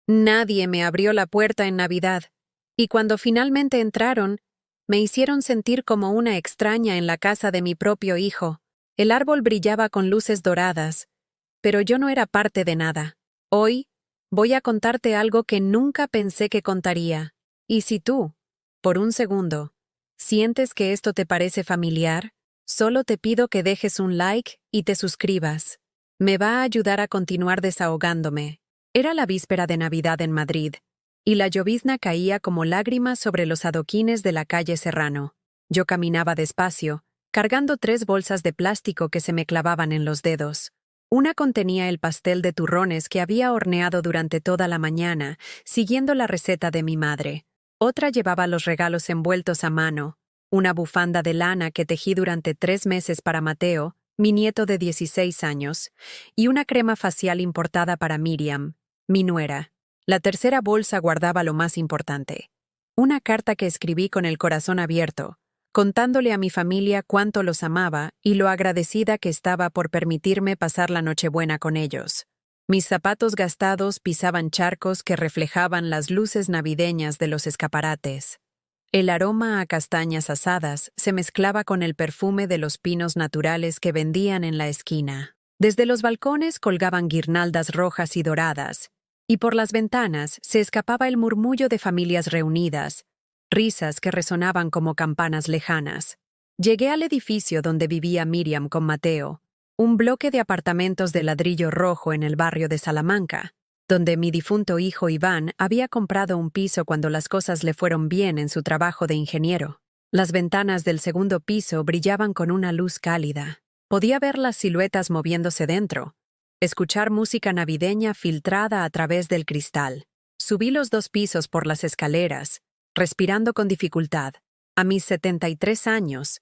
Nadie me abrió la puerta en Navidad, y cuando finalmente entraron, me hicieron sentir como una extraña en la casa de mi propio hijo. El árbol brillaba con luces doradas, pero yo no era parte de nada. Hoy, voy a contarte algo que nunca pensé que contaría. Y si tú, por un segundo, sientes que esto te parece familiar, solo te pido que dejes un like y te suscribas. Me va a ayudar a continuar desahogándome. Era la víspera de Navidad en Madrid, y la llovizna caía como lágrimas sobre los adoquines de la calle Serrano. Yo caminaba despacio, cargando 3 bolsas de plástico que se me clavaban en los dedos. Una contenía el pastel de turrones que había horneado durante toda la mañana, siguiendo la receta de mi madre. Otra llevaba los regalos envueltos a mano, una bufanda de lana que tejí durante 3 meses para Mateo, mi nieto de 16 años, y una crema facial importada para Miriam, mi nuera. La tercera bolsa guardaba lo más importante. Una carta que escribí con el corazón abierto, contándole a mi familia cuánto los amaba y lo agradecida que estaba por permitirme pasar la Nochebuena con ellos. Mis zapatos gastados pisaban charcos que reflejaban las luces navideñas de los escaparates. El aroma a castañas asadas se mezclaba con el perfume de los pinos naturales que vendían en la esquina. Desde los balcones colgaban guirnaldas rojas y doradas, y por las ventanas se escapaba el murmullo de familias reunidas, risas que resonaban como campanas lejanas. Llegué al edificio donde vivía Miriam con Mateo, un bloque de apartamentos de ladrillo rojo en el barrio de Salamanca, donde mi difunto hijo Iván había comprado un piso cuando las cosas le fueron bien en su trabajo de ingeniero. Las ventanas del segundo piso brillaban con una luz cálida. Podía ver las siluetas moviéndose dentro, escuchar música navideña filtrada a través del cristal. Subí los 2 pisos por las escaleras, respirando con dificultad. A mis 73 años,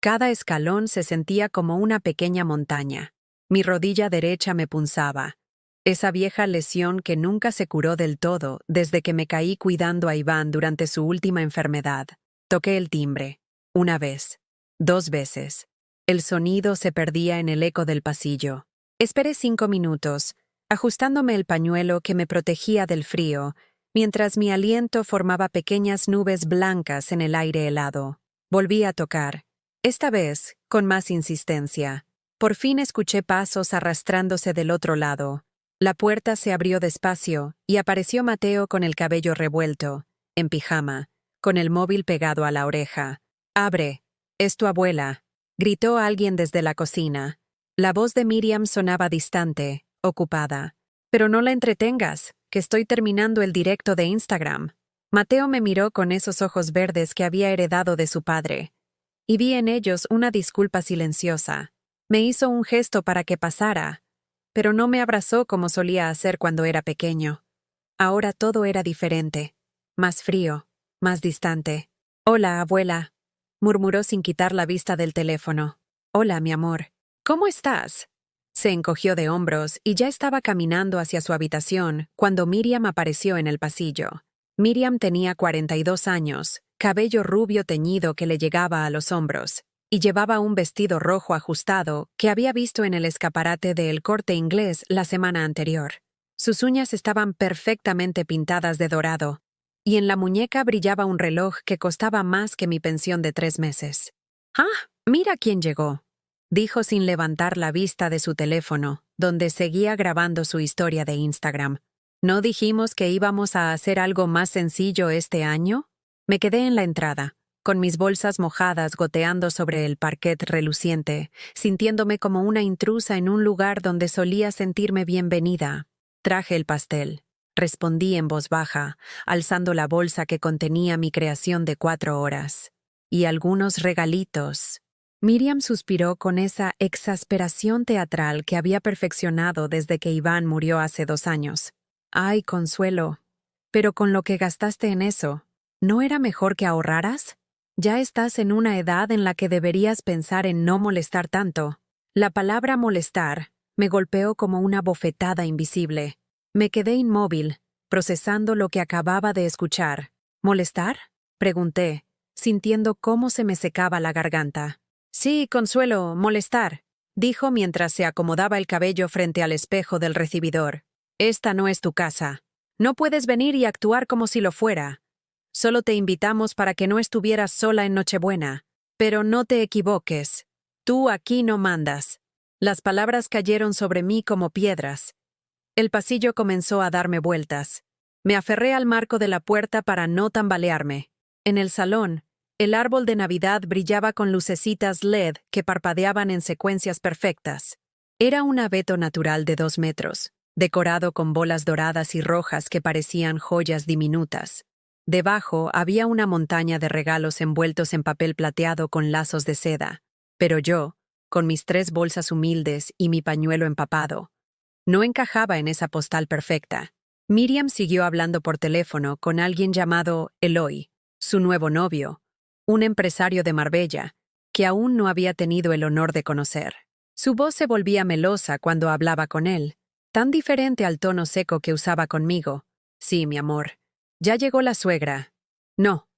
cada escalón se sentía como una pequeña montaña. Mi rodilla derecha me punzaba, esa vieja lesión que nunca se curó del todo desde que me caí cuidando a Iván durante su última enfermedad. Toqué el timbre. 1 vez. 2 veces. El sonido se perdía en el eco del pasillo. Esperé 5 minutos, ajustándome el pañuelo que me protegía del frío, mientras mi aliento formaba pequeñas nubes blancas en el aire helado. Volví a tocar, esta vez con más insistencia. Por fin escuché pasos arrastrándose del otro lado. La puerta se abrió despacio y apareció Mateo con el cabello revuelto, en pijama, con el móvil pegado a la oreja. «Abre, es tu abuela», gritó alguien desde la cocina. La voz de Miriam sonaba distante, ocupada. «Pero no la entretengas, que estoy terminando el directo de Instagram». Mateo me miró con esos ojos verdes que había heredado de su padre, y vi en ellos una disculpa silenciosa. Me hizo un gesto para que pasara, pero no me abrazó como solía hacer cuando era pequeño. Ahora todo era diferente, más frío, más distante. «Hola, abuela», murmuró sin quitar la vista del teléfono. «Hola, mi amor. ¿Cómo estás?». Se encogió de hombros y ya estaba caminando hacia su habitación cuando Miriam apareció en el pasillo. Miriam tenía 42 años, cabello rubio teñido que le llegaba a los hombros, y llevaba un vestido rojo ajustado que había visto en el escaparate de El Corte Inglés la semana anterior. Sus uñas estaban perfectamente pintadas de dorado, y en la muñeca brillaba un reloj que costaba más que mi pensión de 3 meses. «Ah, mira quién llegó», dijo sin levantar la vista de su teléfono, donde seguía grabando su historia de Instagram. «¿No dijimos que íbamos a hacer algo más sencillo este año?». Me quedé en la entrada, con mis bolsas mojadas goteando sobre el parquet reluciente, sintiéndome como una intrusa en un lugar donde solía sentirme bienvenida. «Traje el pastel», respondí en voz baja, alzando la bolsa que contenía mi creación de 4 horas. «Y algunos regalitos». Miriam suspiró con esa exasperación teatral que había perfeccionado desde que Iván murió hace 2 años. «Ay, Consuelo, pero con lo que gastaste en eso, ¿no era mejor que ahorraras? Ya estás en una edad en la que deberías pensar en no molestar tanto». La palabra molestar me golpeó como una bofetada invisible. Me quedé inmóvil, procesando lo que acababa de escuchar. «¿Molestar?», pregunté, sintiendo cómo se me secaba la garganta. «Sí, Consuelo, molestar», dijo mientras se acomodaba el cabello frente al espejo del recibidor. «Esta no es tu casa. No puedes venir y actuar como si lo fuera. Solo te invitamos para que no estuvieras sola en Nochebuena. Pero no te equivoques. Tú aquí no mandas. Las palabras cayeron sobre mí como piedras. El pasillo comenzó a darme vueltas. Me aferré al marco de la puerta para no tambalearme. En el salón, el árbol de Navidad brillaba con lucecitas LED que parpadeaban en secuencias perfectas. Era un abeto natural de 2 metros, decorado con bolas doradas y rojas que parecían joyas diminutas. Debajo había una montaña de regalos envueltos en papel plateado con lazos de seda. Pero yo, con mis 3 bolsas humildes y mi pañuelo empapado, no encajaba en esa postal perfecta. Miriam siguió hablando por teléfono con alguien llamado Eloy, su nuevo novio, un empresario de Marbella, que aún no había tenido el honor de conocer. Su voz se volvía melosa cuando hablaba con él, tan diferente al tono seco que usaba conmigo. Sí, mi amor. Ya llegó la suegra. No,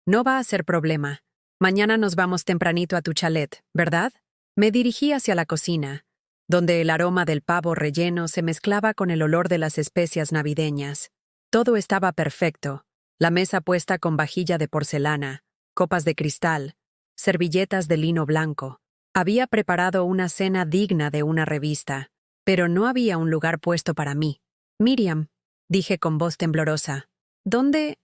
no va a ser problema. Mañana nos vamos tempranito a tu chalet, ¿verdad? Me dirigí hacia la cocina, donde el aroma del pavo relleno se mezclaba con el olor de las especias navideñas. Todo estaba perfecto. La mesa puesta con vajilla de porcelana, copas de cristal, servilletas de lino blanco. Había preparado una cena digna de una revista, pero no había un lugar puesto para mí. Miriam, dije con voz temblorosa. ¿Dónde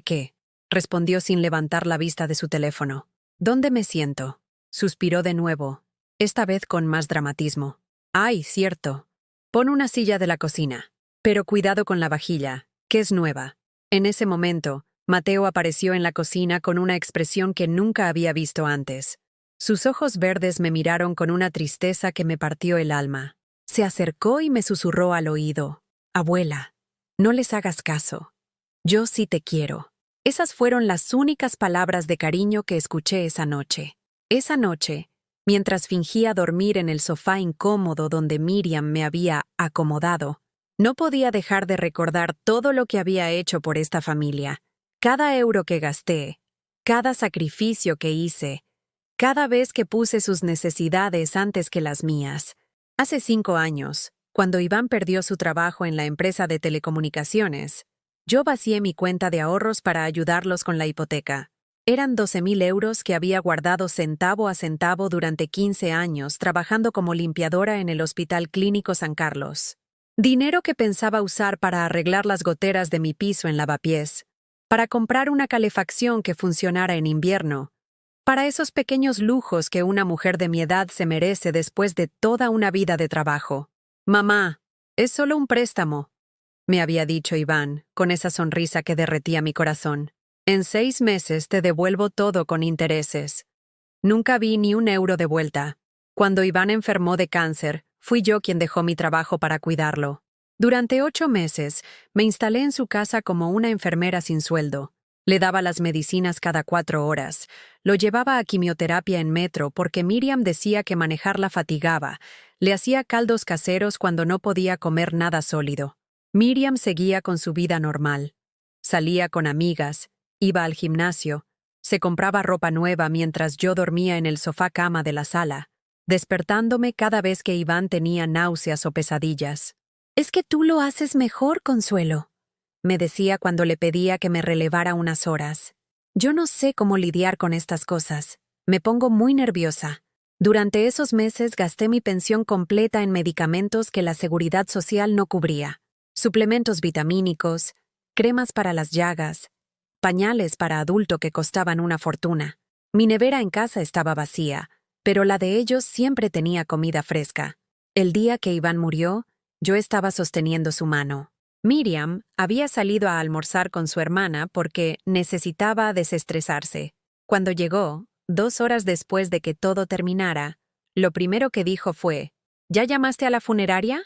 qué? Respondió sin levantar la vista de su teléfono. ¿Dónde me siento? Suspiró de nuevo, esta vez con más dramatismo. Ay, cierto. Pon una silla de la cocina. Pero cuidado con la vajilla, que es nueva. En ese momento, Mateo apareció en la cocina con una expresión que nunca había visto antes. Sus ojos verdes me miraron con una tristeza que me partió el alma. Se acercó y me susurró al oído. Abuela, no les hagas caso. Yo sí te quiero. Esas fueron las únicas palabras de cariño que escuché esa noche. Esa noche, mientras fingía dormir en el sofá incómodo donde Miriam me había acomodado, no podía dejar de recordar todo lo que había hecho por esta familia. Cada euro que gasté, cada sacrificio que hice, cada vez que puse sus necesidades antes que las mías. Hace 5 años, cuando Iván perdió su trabajo en la empresa de telecomunicaciones, yo vacié mi cuenta de ahorros para ayudarlos con la hipoteca. Eran 12.000 euros que había guardado centavo a centavo durante 15 años trabajando como limpiadora en el Hospital Clínico San Carlos. Dinero que pensaba usar para arreglar las goteras de mi piso en Lavapiés, para comprar una calefacción que funcionara en invierno, para esos pequeños lujos que una mujer de mi edad se merece después de toda una vida de trabajo. Mamá, es solo un préstamo, me había dicho Iván, con esa sonrisa que derretía mi corazón. En 6 meses te devuelvo todo con intereses. Nunca vi ni un euro de vuelta. Cuando Iván enfermó de cáncer, fui yo quien dejó mi trabajo para cuidarlo. Durante 8 meses, me instalé en su casa como una enfermera sin sueldo. Le daba las medicinas cada 4 horas. Lo llevaba a quimioterapia en metro porque Miriam decía que manejarla fatigaba. Le hacía caldos caseros cuando no podía comer nada sólido. Miriam seguía con su vida normal. Salía con amigas, iba al gimnasio, se compraba ropa nueva mientras yo dormía en el sofá-cama de la sala, despertándome cada vez que Iván tenía náuseas o pesadillas. «Es que tú lo haces mejor, Consuelo», me decía cuando le pedía que me relevara unas horas. Yo no sé cómo lidiar con estas cosas. Me pongo muy nerviosa. Durante esos meses gasté mi pensión completa en medicamentos que la Seguridad Social no cubría. Suplementos vitamínicos, cremas para las llagas, pañales para adulto que costaban una fortuna. Mi nevera en casa estaba vacía, pero la de ellos siempre tenía comida fresca. El día que Iván murió, yo estaba sosteniendo su mano. Miriam había salido a almorzar con su hermana porque necesitaba desestresarse. Cuando llegó, 2 horas después de que todo terminara, lo primero que dijo fue: ¿Ya llamaste a la funeraria?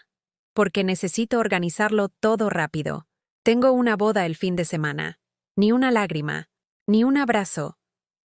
Porque necesito organizarlo todo rápido. Tengo una boda el fin de semana. Ni una lágrima, ni un abrazo,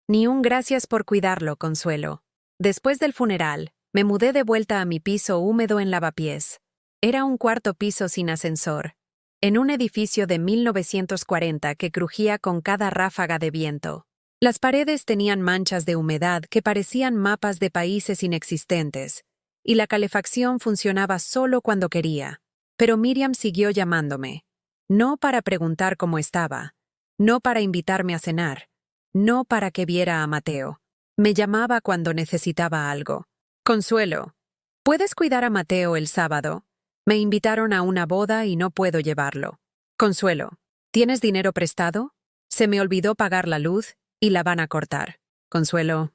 ni un gracias por cuidarlo, Consuelo. Después del funeral, me mudé de vuelta a mi piso húmedo en Lavapiés. Era un 4º piso sin ascensor, en un edificio de 1940 que crujía con cada ráfaga de viento. Las paredes tenían manchas de humedad que parecían mapas de países inexistentes, y la calefacción funcionaba solo cuando quería. Pero Miriam siguió llamándome. No para preguntar cómo estaba, no para invitarme a cenar, no para que viera a Mateo. Me llamaba cuando necesitaba algo. Consuelo, ¿puedes cuidar a Mateo el sábado? Me invitaron a una boda y no puedo llevarlo. Consuelo, ¿tienes dinero prestado? Se me olvidó pagar la luz y la van a cortar. Consuelo,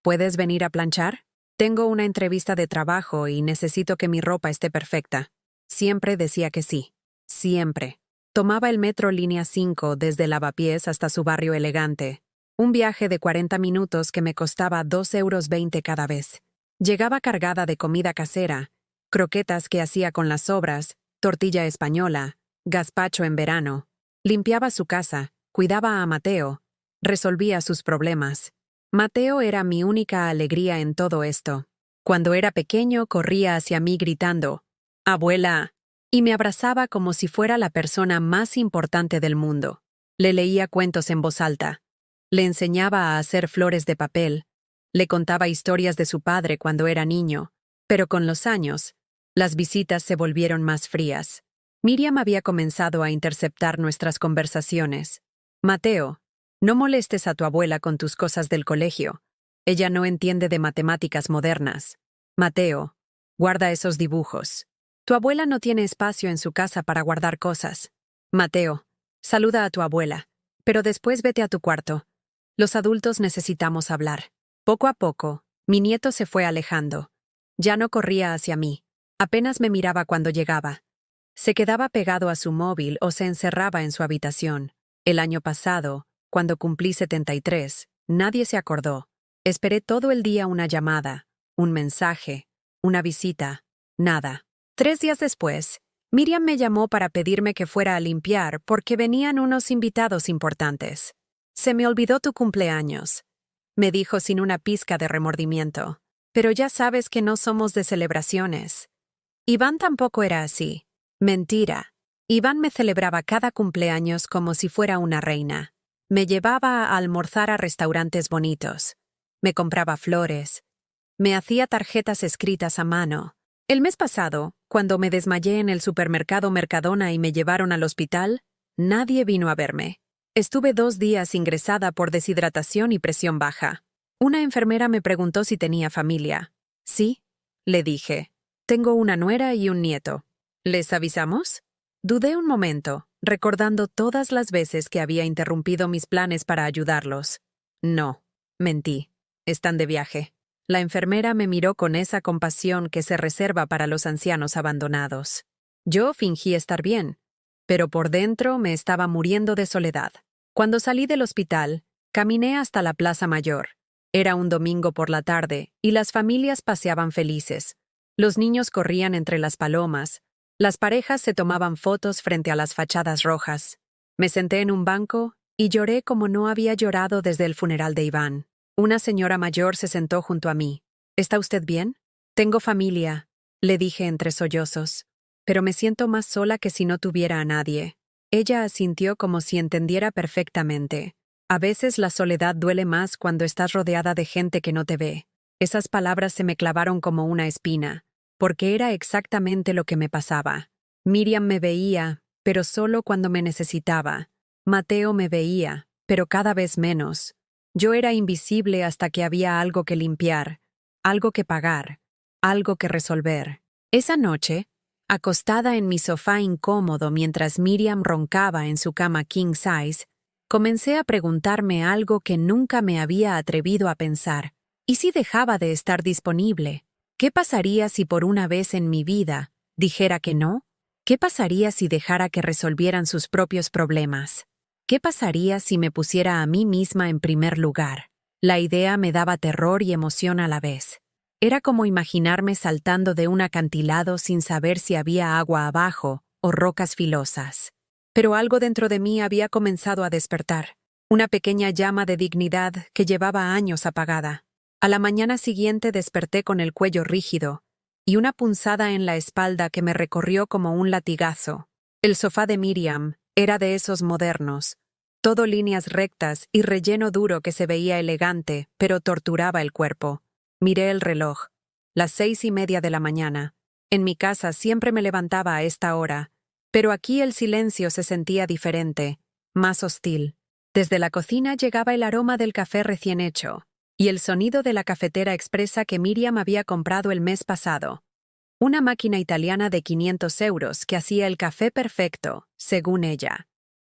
¿puedes venir a planchar? Tengo una entrevista de trabajo y necesito que mi ropa esté perfecta. Siempre decía que sí. Siempre. Tomaba el metro línea 5 desde Lavapiés hasta su barrio elegante. Un viaje de 40 minutos que me costaba 2,20 € cada vez. Llegaba cargada de comida casera, croquetas que hacía con las sobras, tortilla española, gazpacho en verano. Limpiaba su casa, cuidaba a Mateo, resolvía sus problemas. Mateo era mi única alegría en todo esto. Cuando era pequeño corría hacia mí gritando, «Abuela», y me abrazaba como si fuera la persona más importante del mundo. Le leía cuentos en voz alta. Le enseñaba a hacer flores de papel. Le contaba historias de su padre cuando era niño. Pero con los años, las visitas se volvieron más frías. Miriam había comenzado a interceptar nuestras conversaciones. «Mateo, no molestes a tu abuela con tus cosas del colegio. Ella no entiende de matemáticas modernas. Mateo, guarda esos dibujos. Tu abuela no tiene espacio en su casa para guardar cosas. Mateo, saluda a tu abuela, pero después vete a tu cuarto. Los adultos necesitamos hablar». Poco a poco, mi nieto se fue alejando. Ya no corría hacia mí. Apenas me miraba cuando llegaba. Se quedaba pegado a su móvil o se encerraba en su habitación. El año pasado, cuando cumplí 73, nadie se acordó. Esperé todo el día una llamada, un mensaje, una visita. Nada. 3 días después, Miriam me llamó para pedirme que fuera a limpiar porque venían unos invitados importantes. «Se me olvidó tu cumpleaños», me dijo sin una pizca de remordimiento. «Pero ya sabes que no somos de celebraciones». Iván tampoco era así. Mentira. Iván me celebraba cada cumpleaños como si fuera una reina. Me llevaba a almorzar a restaurantes bonitos. Me compraba flores. Me hacía tarjetas escritas a mano. El mes pasado, cuando me desmayé en el supermercado Mercadona y me llevaron al hospital, nadie vino a verme. Estuve 2 días ingresada por deshidratación y presión baja. Una enfermera me preguntó si tenía familia. «Sí», le dije. «Tengo una nuera y un nieto». «¿Les avisamos?» Dudé un momento, recordando todas las veces que había interrumpido mis planes para ayudarlos. «No», mentí. «Están de viaje». La enfermera me miró con esa compasión que se reserva para los ancianos abandonados. Yo fingí estar bien, pero por dentro me estaba muriendo de soledad. Cuando salí del hospital, caminé hasta la Plaza Mayor. Era un domingo por la tarde y las familias paseaban felices. Los niños corrían entre las palomas. Las parejas se tomaban fotos frente a las fachadas rojas. Me senté en un banco y lloré como no había llorado desde el funeral de Iván. Una señora mayor se sentó junto a mí. «¿Está usted bien?» «Tengo familia», le dije entre sollozos. «Pero me siento más sola que si no tuviera a nadie». Ella asintió como si entendiera perfectamente. «A veces la soledad duele más cuando estás rodeada de gente que no te ve». Esas palabras se me clavaron como una espina, porque era exactamente lo que me pasaba. Miriam me veía, pero solo cuando me necesitaba. Mateo me veía, pero cada vez menos. Yo era invisible hasta que había algo que limpiar, algo que pagar, algo que resolver. Esa noche, acostada en mi sofá incómodo mientras Miriam roncaba en su cama king size, comencé a preguntarme algo que nunca me había atrevido a pensar. ¿Y si dejaba de estar disponible? ¿Qué pasaría si por una vez en mi vida dijera que no? ¿Qué pasaría si dejara que resolvieran sus propios problemas? ¿Qué pasaría si me pusiera a mí misma en primer lugar? La idea me daba terror y emoción a la vez. Era como imaginarme saltando de un acantilado sin saber si había agua abajo o rocas filosas. Pero algo dentro de mí había comenzado a despertar, una pequeña llama de dignidad que llevaba años apagada. A la mañana siguiente desperté con el cuello rígido y una punzada en la espalda que me recorrió como un latigazo. El sofá de Miriam era de esos modernos, todo líneas rectas y relleno duro que se veía elegante, pero torturaba el cuerpo. Miré el reloj. Las 6:30 de la mañana. En mi casa siempre me levantaba a esta hora, Pero aquí el silencio se sentía diferente, más hostil. Desde la cocina llegaba el aroma del café recién hecho, y el sonido de la cafetera expresa que Miriam había comprado el mes pasado. Una máquina italiana de 500 euros que hacía el café perfecto, según ella.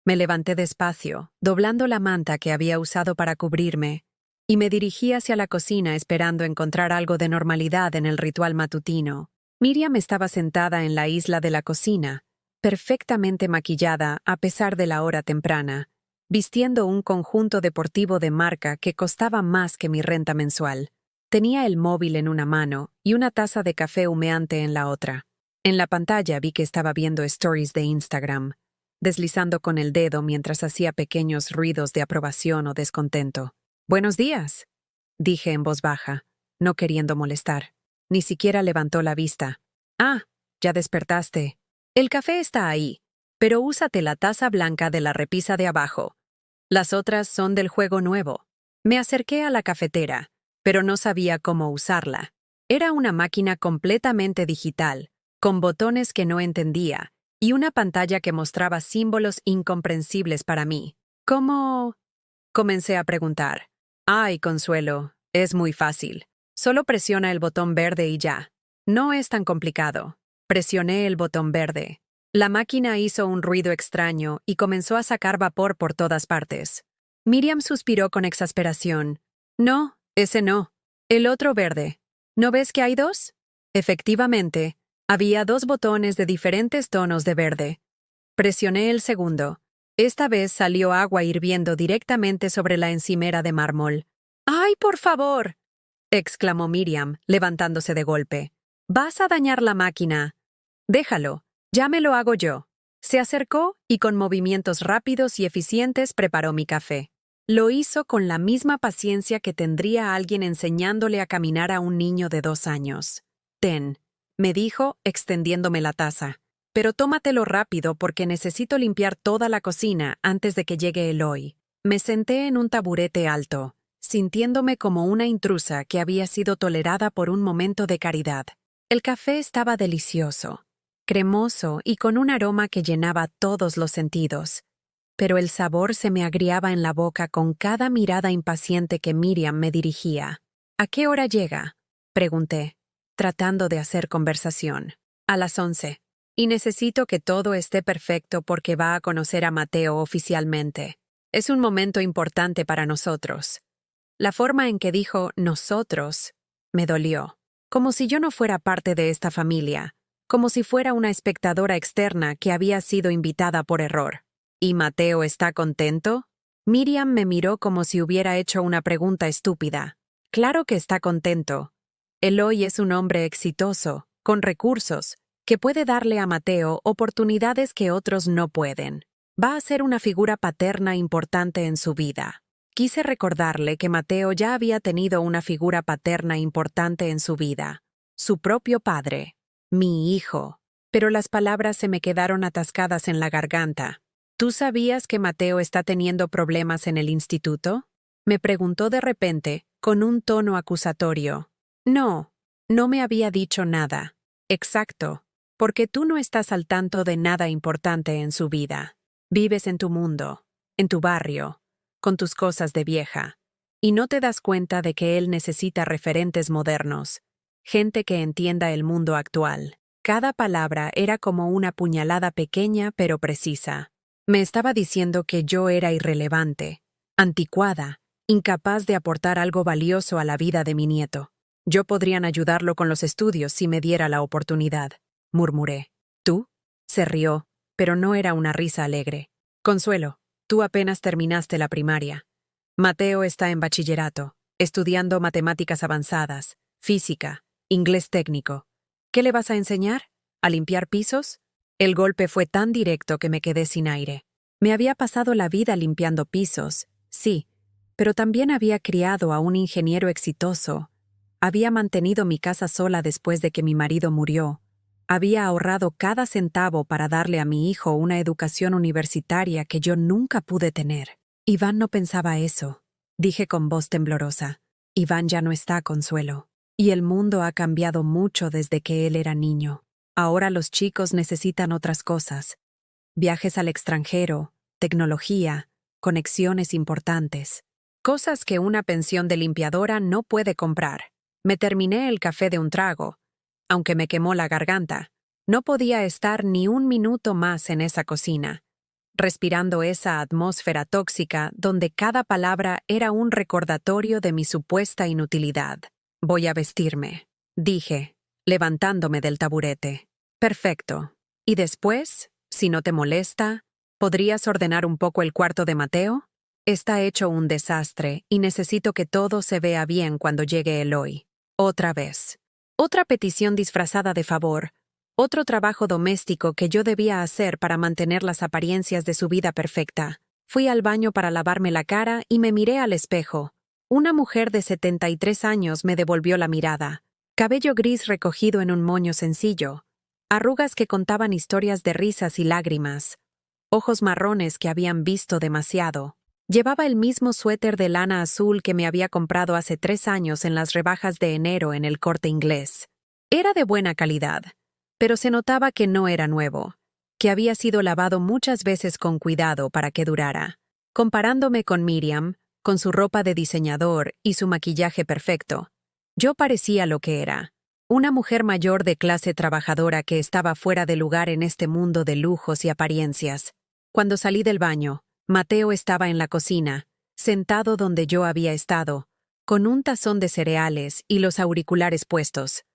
Me levanté despacio, doblando la manta que había usado para cubrirme, y me dirigí hacia la cocina esperando encontrar algo de normalidad en el ritual matutino. Miriam estaba sentada en la isla de la cocina, perfectamente maquillada a pesar de la hora temprana, vistiendo un conjunto deportivo de marca que costaba más que mi renta mensual. Tenía el móvil en una mano y una taza de café humeante en la otra. En la pantalla vi que estaba viendo stories de Instagram, deslizando con el dedo mientras hacía pequeños ruidos de aprobación o descontento. «Buenos días», dije en voz baja, no queriendo molestar. Ni siquiera levantó la vista. «Ah, ya despertaste. El café está ahí, pero úsate la taza blanca de la repisa de abajo. Las otras son del juego nuevo». Me acerqué a la cafetera, pero no sabía cómo usarla. Era una máquina completamente digital, con botones que no entendía, y una pantalla que mostraba símbolos incomprensibles para mí. ¿Cómo? Comencé a preguntar. «Ay, Consuelo, es muy fácil. Solo presiona el botón verde y ya. No es tan complicado». Presioné el botón verde. La máquina hizo un ruido extraño y comenzó a sacar vapor por todas partes. Miriam suspiró con exasperación. «No, ese no. El otro verde. ¿No ves que hay dos?» Efectivamente, había dos botones de diferentes tonos de verde. Presioné el segundo. Esta vez salió agua hirviendo directamente sobre la encimera de mármol. «¡Ay, por favor!», exclamó Miriam, levantándose de golpe. «Vas a dañar la máquina». «Déjalo, ya me lo hago yo». Se acercó y con movimientos rápidos y eficientes preparó mi café. Lo hizo con la misma paciencia que tendría alguien enseñándole a caminar a un niño de 2 años. «Ten», me dijo, extendiéndome la taza. «Pero tómatelo rápido porque necesito limpiar toda la cocina antes de que llegue Eloy». Me senté en un taburete alto, sintiéndome como una intrusa que había sido tolerada por un momento de caridad. El café estaba delicioso, cremoso y con un aroma que llenaba todos los sentidos. Pero el sabor se me agriaba en la boca con cada mirada impaciente que Miriam me dirigía. «¿A qué hora llega?», pregunté, tratando de hacer conversación. «A las 11. Y necesito que todo esté perfecto porque va a conocer a Mateo oficialmente. Es un momento importante para nosotros». La forma en que dijo «nosotros» me dolió, como si yo no fuera parte de esta familia, como si fuera una espectadora externa que había sido invitada por error. «¿Y Mateo está contento?». Miriam me miró como si hubiera hecho una pregunta estúpida. «Claro que está contento. Eloy es un hombre exitoso, con recursos, que puede darle a Mateo oportunidades que otros no pueden. Va a ser una figura paterna importante en su vida». Quise recordarle que Mateo ya había tenido una figura paterna importante en su vida. Su propio padre. Mi hijo. Pero las palabras se me quedaron atascadas en la garganta. «¿Tú sabías que Mateo está teniendo problemas en el instituto?», me preguntó de repente, con un tono acusatorio. «No, no me había dicho nada». «Exacto, porque tú no estás al tanto de nada importante en su vida. Vives en tu mundo, en tu barrio, con tus cosas de vieja, y no te das cuenta de que él necesita referentes modernos, gente que entienda el mundo actual». Cada palabra era como una puñalada pequeña pero precisa. Me estaba diciendo que yo era irrelevante, anticuada, incapaz de aportar algo valioso a la vida de mi nieto. «Yo podrían ayudarlo con los estudios si me diera la oportunidad», murmuré. «¿Tú?». Se rió, pero no era una risa alegre. «Consuelo, tú apenas terminaste la primaria. Mateo está en bachillerato, estudiando matemáticas avanzadas, física, inglés técnico. ¿Qué le vas a enseñar? ¿A limpiar pisos?». El golpe fue tan directo que me quedé sin aire. Me había pasado la vida limpiando pisos, sí, pero también había criado a un ingeniero exitoso. Había mantenido mi casa sola después de que mi marido murió. Había ahorrado cada centavo para darle a mi hijo una educación universitaria que yo nunca pude tener. «Iván no pensaba eso», dije con voz temblorosa. «Iván ya no está, Consuelo. Y el mundo ha cambiado mucho desde que él era niño. Ahora los chicos necesitan otras cosas. viajes al extranjero, tecnología, conexiones importantes. Cosas que una pensión de limpiadora no puede comprar. Me terminé el café de un trago. Aunque me quemó la garganta, no podía estar ni un minuto más en esa cocina, respirando esa atmósfera tóxica donde cada palabra era un recordatorio de mi supuesta inutilidad. Voy a vestirme, dije, levantándome del taburete. Perfecto. ¿Y después, si no te molesta, podrías ordenar un poco el cuarto de Mateo? Está hecho un desastre y necesito que todo se vea bien cuando llegue Eloy. Otra vez. Otra petición disfrazada de favor. Otro trabajo doméstico que yo debía hacer para mantener las apariencias de su vida perfecta. Fui al baño para lavarme la cara y me miré al espejo. Una mujer de 73 años me devolvió la mirada. Cabello gris recogido en un moño sencillo. Arrugas que contaban historias de risas y lágrimas. Ojos marrones que habían visto demasiado. Llevaba el mismo suéter de lana azul que me había comprado hace 3 años en las rebajas de enero en el Corte Inglés. Era de buena calidad, pero se notaba que no era nuevo, que había sido lavado muchas veces con cuidado para que durara. Comparándome con Miriam, con su ropa de diseñador y su maquillaje perfecto, yo parecía lo que era. Una mujer mayor de clase trabajadora que estaba fuera de lugar en este mundo de lujos y apariencias. Cuando salí del baño, Mateo estaba en la cocina, sentado donde yo había estado, con un tazón de cereales y los auriculares puestos.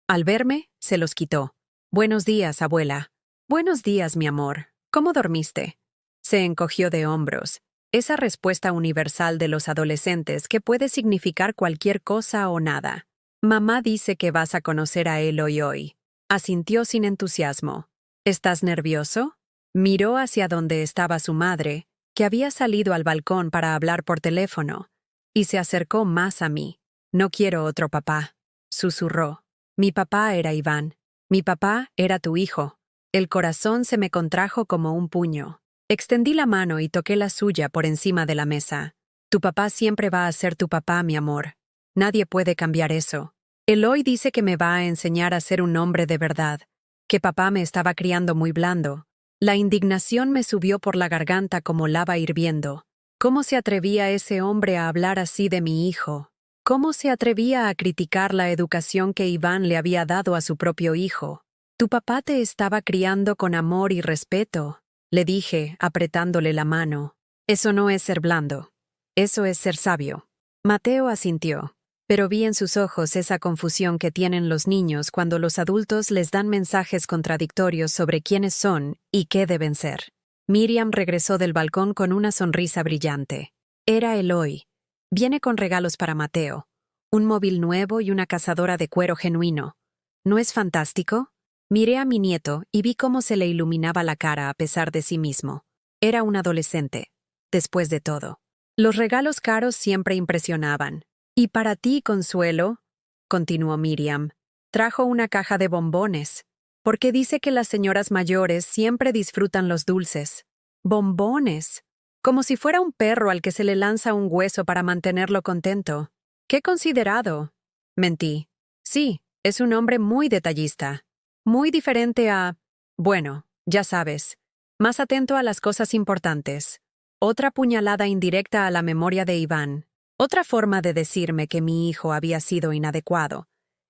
Al verme, se los quitó. «Buenos días, abuela». «Buenos días, mi amor. ¿Cómo dormiste?» Se encogió de hombros. Esa respuesta universal de los adolescentes que puede significar cualquier cosa o nada. «Mamá dice que vas a conocer a Eloy hoy». Asintió sin entusiasmo. «¿Estás nervioso?» Miró hacia donde estaba su madre, que había salido al balcón para hablar por teléfono, y se acercó más a mí. «No quiero otro papá», susurró. «Mi papá era Iván. Mi papá era tu hijo». El corazón se me contrajo como un puño. Extendí la mano y toqué la suya por encima de la mesa. «Tu papá siempre va a ser tu papá, mi amor. Nadie puede cambiar eso. Eloy dice que me va a enseñar a ser un hombre de verdad, que papá me estaba criando muy blando». La indignación me subió por la garganta como lava hirviendo. ¿Cómo se atrevía ese hombre a hablar así de mi hijo? ¿Cómo se atrevía a criticar la educación que Iván le había dado a su propio hijo? «Tu papá te estaba criando con amor y respeto», le dije, apretándole la mano. «Eso no es ser blando. Eso es ser sabio». Mateo asintió, pero vi en sus ojos esa confusión que tienen los niños cuando los adultos les dan mensajes contradictorios sobre quiénes son y qué deben ser. Miriam regresó del balcón con una sonrisa brillante. Era Eloy. Viene con regalos para Mateo. Un móvil nuevo y una cazadora de cuero genuino. ¿No es fantástico? Miré a mi nieto y vi cómo se le iluminaba la cara a pesar de sí mismo. Era un adolescente, después de todo. Los regalos caros siempre impresionaban. «Y para ti, Consuelo», continuó Miriam, «trajo una caja de bombones, porque dice que las señoras mayores siempre disfrutan los dulces». «Bombones», como si fuera un perro al que se le lanza un hueso para mantenerlo contento. «Qué considerado». Mentí. «Sí, es un hombre muy detallista. Muy diferente a... bueno, ya sabes, más atento a las cosas importantes». Otra puñalada indirecta a la memoria de Iván. Otra forma de decirme que mi hijo había sido inadecuado,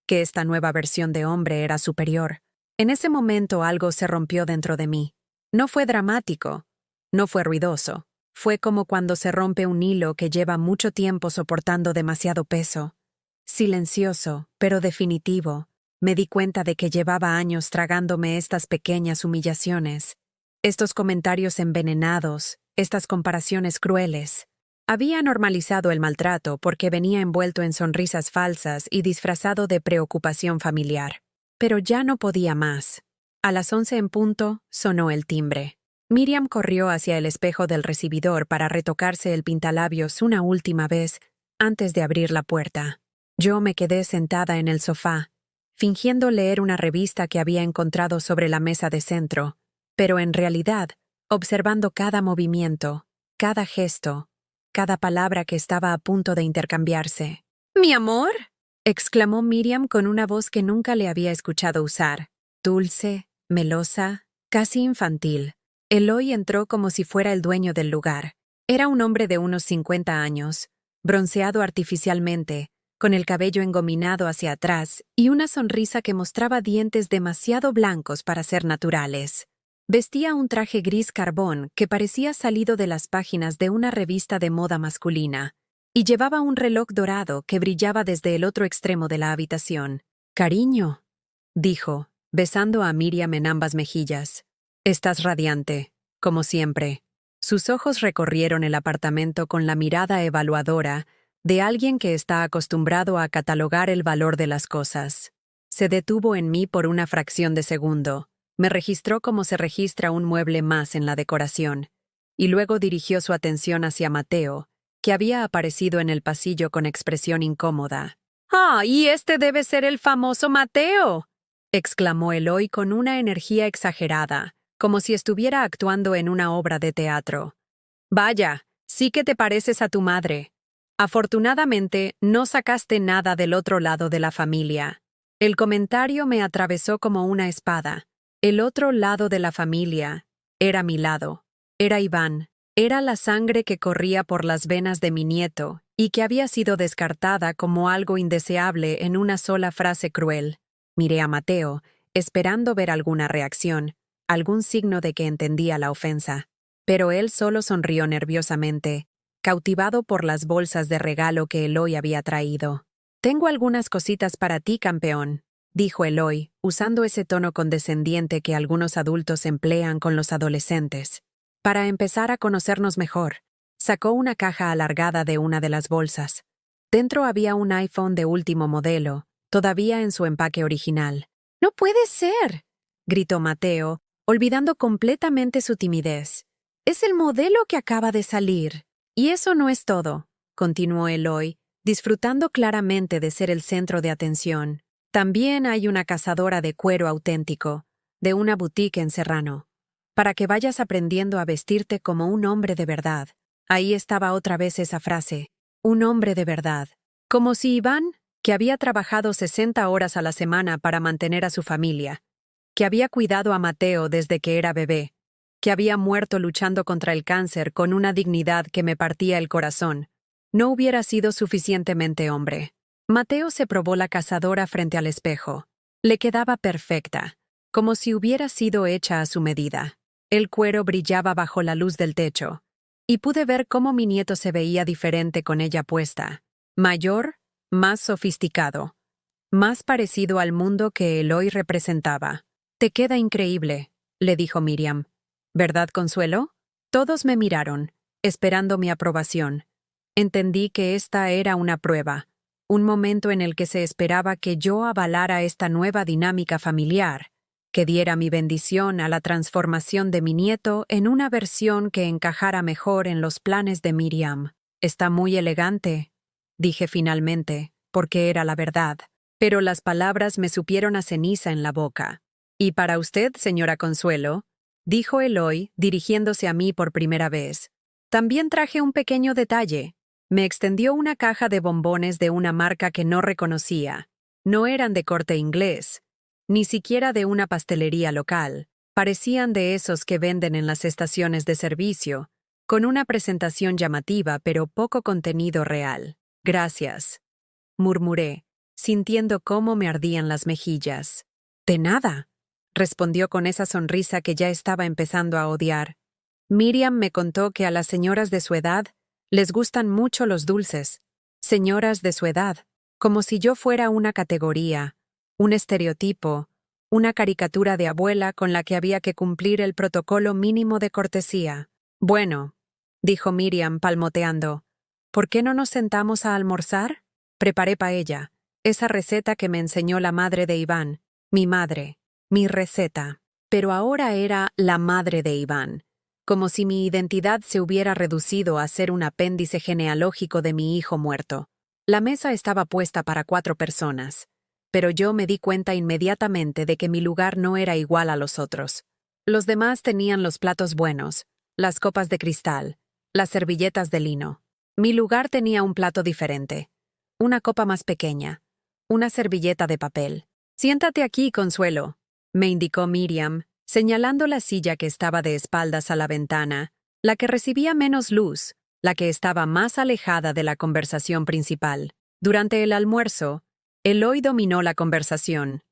que esta nueva versión de hombre era superior. En ese momento algo se rompió dentro de mí. No fue dramático, no fue ruidoso. Fue como cuando se rompe un hilo que lleva mucho tiempo soportando demasiado peso. Silencioso, pero definitivo. Me di cuenta de que llevaba años tragándome estas pequeñas humillaciones, estos comentarios envenenados, estas comparaciones crueles. Había normalizado el maltrato porque venía envuelto en sonrisas falsas y disfrazado de preocupación familiar. Pero ya no podía más. A las 11 en punto, sonó el timbre. Miriam corrió hacia el espejo del recibidor para retocarse el pintalabios una última vez antes de abrir la puerta. Yo me quedé sentada en el sofá, fingiendo leer una revista que había encontrado sobre la mesa de centro, pero en realidad, observando cada movimiento, cada gesto, cada palabra que estaba a punto de intercambiarse. «¿Mi amor?», exclamó Miriam con una voz que nunca le había escuchado usar. Dulce, melosa, casi infantil. Eloy entró como si fuera el dueño del lugar. Era un hombre de unos 50 años, bronceado artificialmente, con el cabello engominado hacia atrás y una sonrisa que mostraba dientes demasiado blancos para ser naturales. Vestía un traje gris carbón que parecía salido de las páginas de una revista de moda masculina, y llevaba un reloj dorado que brillaba desde el otro extremo de la habitación. «Cariño», dijo, besando a Miriam en ambas mejillas. «Estás radiante, como siempre». Sus ojos recorrieron el apartamento con la mirada evaluadora de alguien que está acostumbrado a catalogar el valor de las cosas. Se detuvo en mí por una fracción de segundo. Me registró como se registra un mueble más en la decoración, y luego dirigió su atención hacia Mateo, que había aparecido en el pasillo con expresión incómoda. «¡Ah, y este debe ser el famoso Mateo!», exclamó Eloy con una energía exagerada, como si estuviera actuando en una obra de teatro. «Vaya, sí que te pareces a tu madre. Afortunadamente, no sacaste nada del otro lado de la familia». El comentario me atravesó como una espada. El otro lado de la familia era mi lado. Era Iván. Era la sangre que corría por las venas de mi nieto y que había sido descartada como algo indeseable en una sola frase cruel. Miré a Mateo, esperando ver alguna reacción, algún signo de que entendía la ofensa. Pero él solo sonrió nerviosamente, cautivado por las bolsas de regalo que Eloy había traído. «Tengo algunas cositas para ti, campeón», dijo Eloy, usando ese tono condescendiente que algunos adultos emplean con los adolescentes. Para empezar a conocernos mejor, sacó una caja alargada de una de las bolsas. Dentro había un iPhone de último modelo, todavía en su empaque original. «¡No puede ser!», gritó Mateo, olvidando completamente su timidez. «Es el modelo que acaba de salir». «Y eso no es todo», continuó Eloy, disfrutando claramente de ser el centro de atención. «También hay una cazadora de cuero auténtico, de una boutique en Serrano, para que vayas aprendiendo a vestirte como un hombre de verdad». Ahí estaba otra vez esa frase, un hombre de verdad. Como si Iván, que había trabajado 60 horas a la semana para mantener a su familia, que había cuidado a Mateo desde que era bebé, que había muerto luchando contra el cáncer con una dignidad que me partía el corazón, no hubiera sido suficientemente hombre. Mateo se probó la cazadora frente al espejo. Le quedaba perfecta, como si hubiera sido hecha a su medida. El cuero brillaba bajo la luz del techo, y pude ver cómo mi nieto se veía diferente con ella puesta. Mayor, más sofisticado, más parecido al mundo que Eloy representaba. «Te queda increíble», le dijo Miriam. «¿Verdad, Consuelo?» Todos me miraron, esperando mi aprobación. Entendí que esta era una prueba, un momento en el que se esperaba que yo avalara esta nueva dinámica familiar, que diera mi bendición a la transformación de mi nieto en una versión que encajara mejor en los planes de Miriam. «Está muy elegante», dije finalmente, porque era la verdad, pero las palabras me supieron a ceniza en la boca. «Y para usted, señora Consuelo», dijo Eloy, dirigiéndose a mí por primera vez. «También traje un pequeño detalle». Me extendió una caja de bombones de una marca que no reconocía. No eran de corte inglés, ni siquiera de una pastelería local. Parecían de esos que venden en las estaciones de servicio, con una presentación llamativa pero poco contenido real. «Gracias», murmuré, sintiendo cómo me ardían las mejillas. «De nada», respondió con esa sonrisa que ya estaba empezando a odiar. Miriam me contó que a las señoras de su edad les gustan mucho los dulces. Señoras de su edad, como si yo fuera una categoría, un estereotipo, una caricatura de abuela con la que había que cumplir el protocolo mínimo de cortesía. «Bueno», dijo Miriam palmoteando, «¿por qué no nos sentamos a almorzar?» Preparé paella, esa receta que me enseñó la madre de Iván, mi madre, mi receta. Pero ahora era la madre de Iván, como si mi identidad se hubiera reducido a ser un apéndice genealógico de mi hijo muerto. La mesa estaba puesta para 4 personas, pero yo me di cuenta inmediatamente de que mi lugar no era igual a los otros. Los demás tenían los platos buenos, las copas de cristal, las servilletas de lino. Mi lugar tenía un plato diferente, una copa más pequeña, una servilleta de papel. «Siéntate aquí, Consuelo», me indicó Miriam, señalando la silla que estaba de espaldas a la ventana, la que recibía menos luz, la que estaba más alejada de la conversación principal. Durante el almuerzo, Eloy dominó la conversación.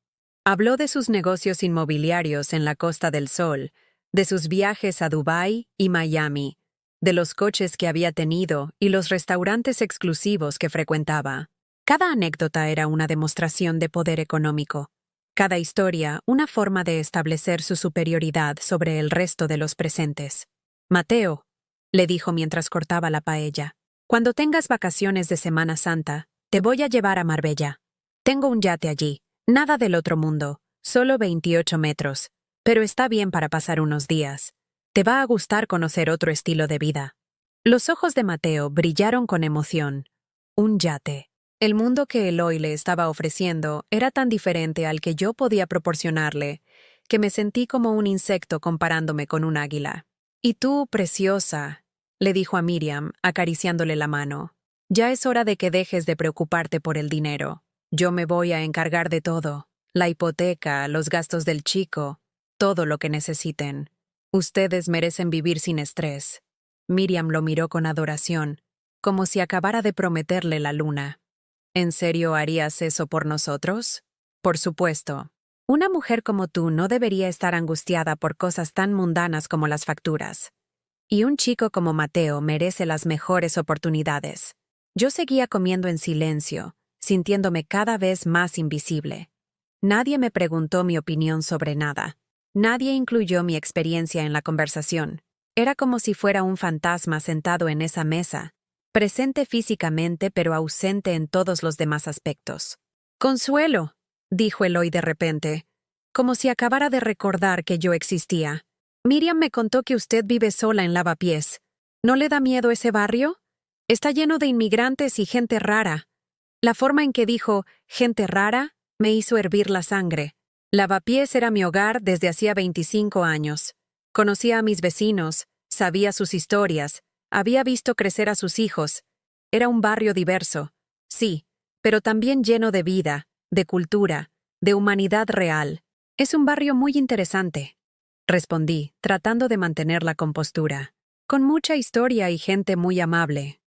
Habló de sus negocios inmobiliarios en la Costa del Sol, de sus viajes a Dubái y Miami, de los coches que había tenido y los restaurantes exclusivos que frecuentaba. Cada anécdota era una demostración de poder económico. Cada historia, una forma de establecer su superioridad sobre el resto de los presentes. «Mateo», le dijo mientras cortaba la paella, «cuando tengas vacaciones de Semana Santa, te voy a llevar a Marbella. Tengo un yate allí, nada del otro mundo, solo 28 metros, pero está bien para pasar unos días. Te va a gustar conocer otro estilo de vida». Los ojos de Mateo brillaron con emoción. Un yate. El mundo que Eloy le estaba ofreciendo era tan diferente al que yo podía proporcionarle, que me sentí como un insecto comparándome con un águila. «Y tú, preciosa», le dijo a Miriam, acariciándole la mano, «ya es hora de que dejes de preocuparte por el dinero. Yo me voy a encargar de todo, la hipoteca, los gastos del chico, todo lo que necesiten. Ustedes merecen vivir sin estrés». Miriam lo miró con adoración, como si acabara de prometerle la luna. «¿En serio harías eso por nosotros?» «Por supuesto. Una mujer como tú no debería estar angustiada por cosas tan mundanas como las facturas. Y un chico como Mateo merece las mejores oportunidades». Yo seguía comiendo en silencio, sintiéndome cada vez más invisible. Nadie me preguntó mi opinión sobre nada. Nadie incluyó mi experiencia en la conversación. Era como si fuera un fantasma sentado en esa mesa, presente físicamente pero ausente en todos los demás aspectos. «Consuelo», dijo Eloy de repente, como si acabara de recordar que yo existía. «Miriam me contó que usted vive sola en Lavapiés. ¿No le da miedo ese barrio? Está lleno de inmigrantes y gente rara». La forma en que dijo «gente rara» me hizo hervir la sangre. Lavapiés era mi hogar desde hacía 25 años. Conocía a mis vecinos, sabía sus historias, había visto crecer a sus hijos. Era un barrio diverso, sí, pero también lleno de vida, de cultura, de humanidad real. «Es un barrio muy interesante», respondí, tratando de mantener la compostura. «Con mucha historia y gente muy amable».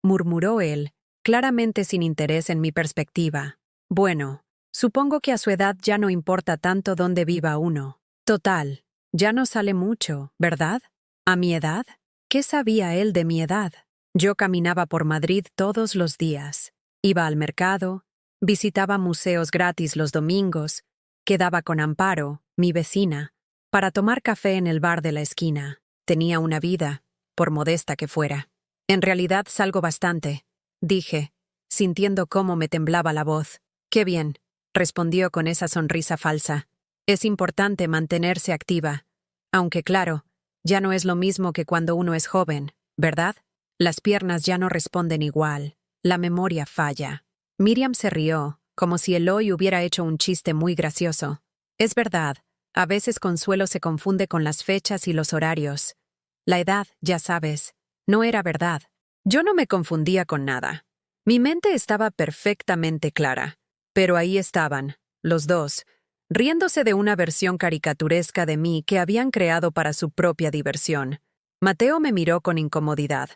Murmuró él, claramente sin interés en mi perspectiva. «Bueno, supongo que a su edad ya no importa tanto dónde viva uno. Total, ya no sale mucho, ¿verdad? ¿A mi edad? ¿Qué sabía él de mi edad? Yo caminaba por Madrid todos los días. Iba al mercado, visitaba museos gratis los domingos, quedaba con Amparo, mi vecina, para tomar café en el bar de la esquina. Tenía una vida, por modesta que fuera. En realidad salgo bastante», dije, sintiendo cómo me temblaba la voz. «Qué bien», respondió con esa sonrisa falsa. «Es importante mantenerse activa. Aunque claro, ya no es lo mismo que cuando uno es joven, ¿verdad? Las piernas ya no responden igual. La memoria falla». Miriam se rió, como si Eloy hubiera hecho un chiste muy gracioso. «Es verdad, a veces Consuelo se confunde con las fechas y los horarios. La edad, ya sabes, no era verdad». Yo no me confundía con nada. Mi mente estaba perfectamente clara. Pero ahí estaban, los dos, riéndose de una versión caricaturesca de mí que habían creado para su propia diversión. Mateo me miró con incomodidad,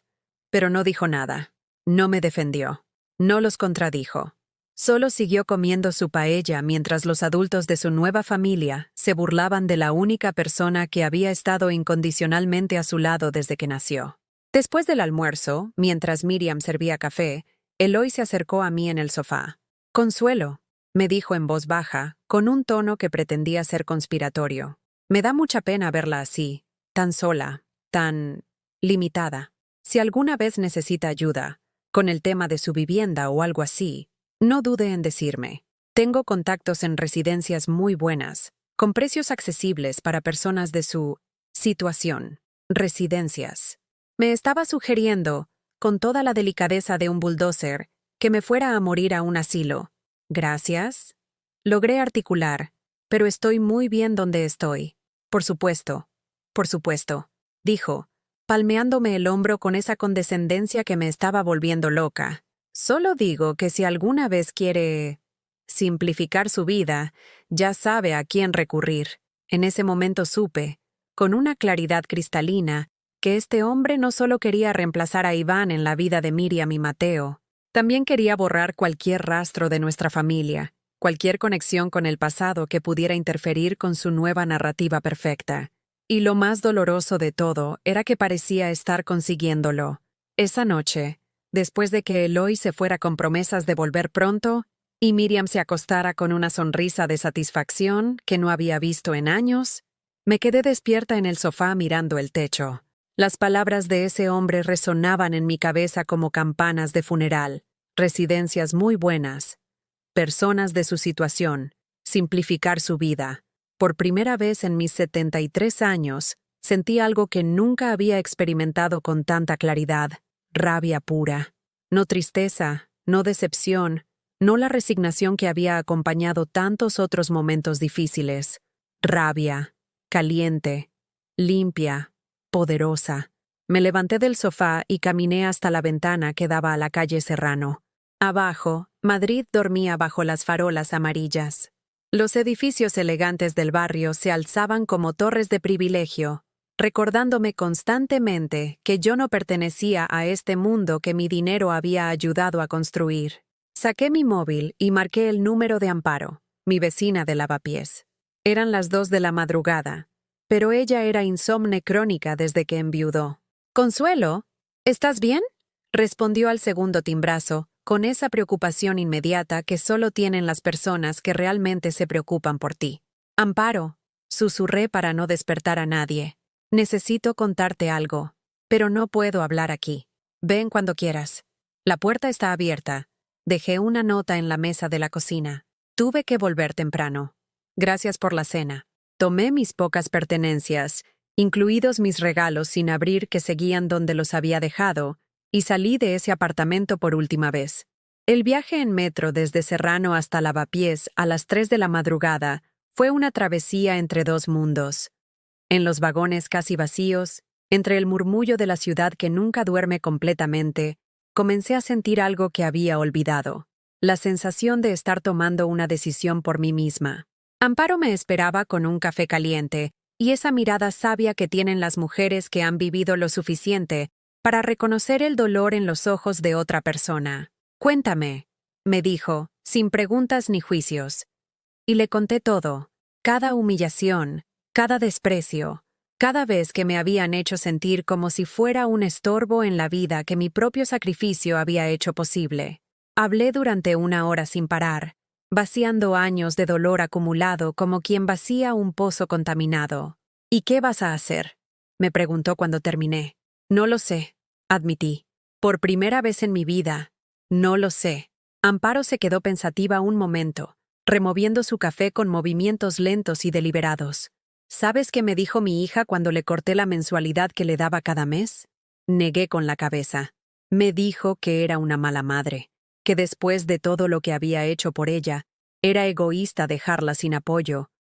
pero no dijo nada. No me defendió. No los contradijo. Solo siguió comiendo su paella mientras los adultos de su nueva familia se burlaban de la única persona que había estado incondicionalmente a su lado desde que nació. Después del almuerzo, mientras Miriam servía café, Eloy se acercó a mí en el sofá. «Consuelo», me dijo en voz baja, con un tono que pretendía ser conspiratorio. «Me da mucha pena verla así, tan sola, tan limitada. Si alguna vez necesita ayuda, con el tema de su vivienda o algo así, no dude en decirme. Tengo contactos en residencias muy buenas, con precios accesibles para personas de su situación. Residencias». Me estaba sugiriendo, con toda la delicadeza de un bulldozer, que me fuera a morir a un asilo. «Gracias», logré articular, «pero estoy muy bien donde estoy». Por supuesto», dijo, palmeándome el hombro con esa condescendencia que me estaba volviendo loca. «Solo digo que si alguna vez quiere simplificar su vida, ya sabe a quién recurrir». En ese momento supe, con una claridad cristalina, que este hombre no solo quería reemplazar a Iván en la vida de Miriam y Mateo, también quería borrar cualquier rastro de nuestra familia, cualquier conexión con el pasado que pudiera interferir con su nueva narrativa perfecta. Y lo más doloroso de todo era que parecía estar consiguiéndolo. Esa noche, después de que Eloy se fuera con promesas de volver pronto, y Miriam se acostara con una sonrisa de satisfacción que no había visto en años, me quedé despierta en el sofá mirando el techo. Las palabras de ese hombre resonaban en mi cabeza como campanas de funeral. Residencias muy buenas. Personas de su situación. Simplificar su vida. Por primera vez en mis 73 años, sentí algo que nunca había experimentado con tanta claridad. Rabia pura. No tristeza, no decepción, no la resignación que había acompañado tantos otros momentos difíciles. Rabia. Caliente. Limpia. Poderosa. Me levanté del sofá y caminé hasta la ventana que daba a la calle Serrano. Abajo, Madrid dormía bajo las farolas amarillas. Los edificios elegantes del barrio se alzaban como torres de privilegio, recordándome constantemente que yo no pertenecía a este mundo que mi dinero había ayudado a construir. Saqué mi móvil y marqué el número de Amparo, mi vecina de lavapiés. Eran las 2 de la madrugada, pero ella era insomne crónica desde que enviudó. «Consuelo, ¿estás bien?», respondió al segundo timbrazo, con esa preocupación inmediata que solo tienen las personas que realmente se preocupan por ti. «Amparo», susurré para no despertar a nadie. «Necesito contarte algo, pero no puedo hablar aquí. Ven cuando quieras. La puerta está abierta. Dejé una nota en la mesa de la cocina. Tuve que volver temprano. Gracias por la cena». Tomé mis pocas pertenencias, incluidos mis regalos sin abrir que seguían donde los había dejado, y salí de ese apartamento por última vez. El viaje en metro desde Serrano hasta Lavapiés a las 3 de la madrugada fue una travesía entre dos mundos. En los vagones casi vacíos, entre el murmullo de la ciudad que nunca duerme completamente, comencé a sentir algo que había olvidado, la sensación de estar tomando una decisión por mí misma. Amparo me esperaba con un café caliente y esa mirada sabia que tienen las mujeres que han vivido lo suficiente para reconocer el dolor en los ojos de otra persona. «Cuéntame», me dijo, sin preguntas ni juicios. Y le conté todo, cada humillación, cada desprecio, cada vez que me habían hecho sentir como si fuera un estorbo en la vida que mi propio sacrificio había hecho posible. Hablé durante 1 hora sin parar, vaciando años de dolor acumulado como quien vacía un pozo contaminado. «¿Y qué vas a hacer?», me preguntó cuando terminé. «No lo sé», admití. «Por primera vez en mi vida, no lo sé». Amparo se quedó pensativa un momento, removiendo su café con movimientos lentos y deliberados. «¿Sabes qué me dijo mi hija cuando le corté la mensualidad que le daba cada mes?». Negué con la cabeza. Me dijo que era una mala madre, que después de todo lo que había hecho por ella, era egoísta dejarla sin apoyo.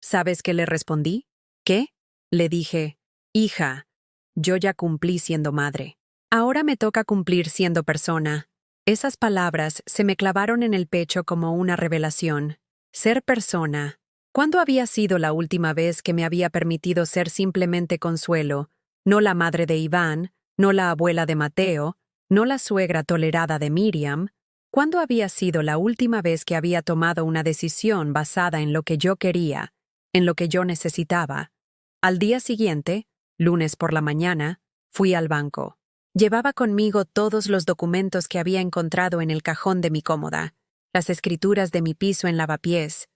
¿Sabes qué le respondí? «¿Qué?». Le dije, «Hija, yo ya cumplí siendo madre. Ahora me toca cumplir siendo persona». Esas palabras se me clavaron en el pecho como una revelación. Ser persona. ¿Cuándo había sido la última vez que me había permitido ser simplemente Consuelo, no la madre de Iván, no la abuela de Mateo, no la suegra tolerada de Miriam? ¿Cuándo había sido la última vez que había tomado una decisión basada en lo que yo quería, en lo que yo necesitaba? Al día siguiente, lunes por la mañana, fui al banco. Llevaba conmigo todos los documentos que había encontrado en el cajón de mi cómoda, las escrituras de mi piso en Lavapiés,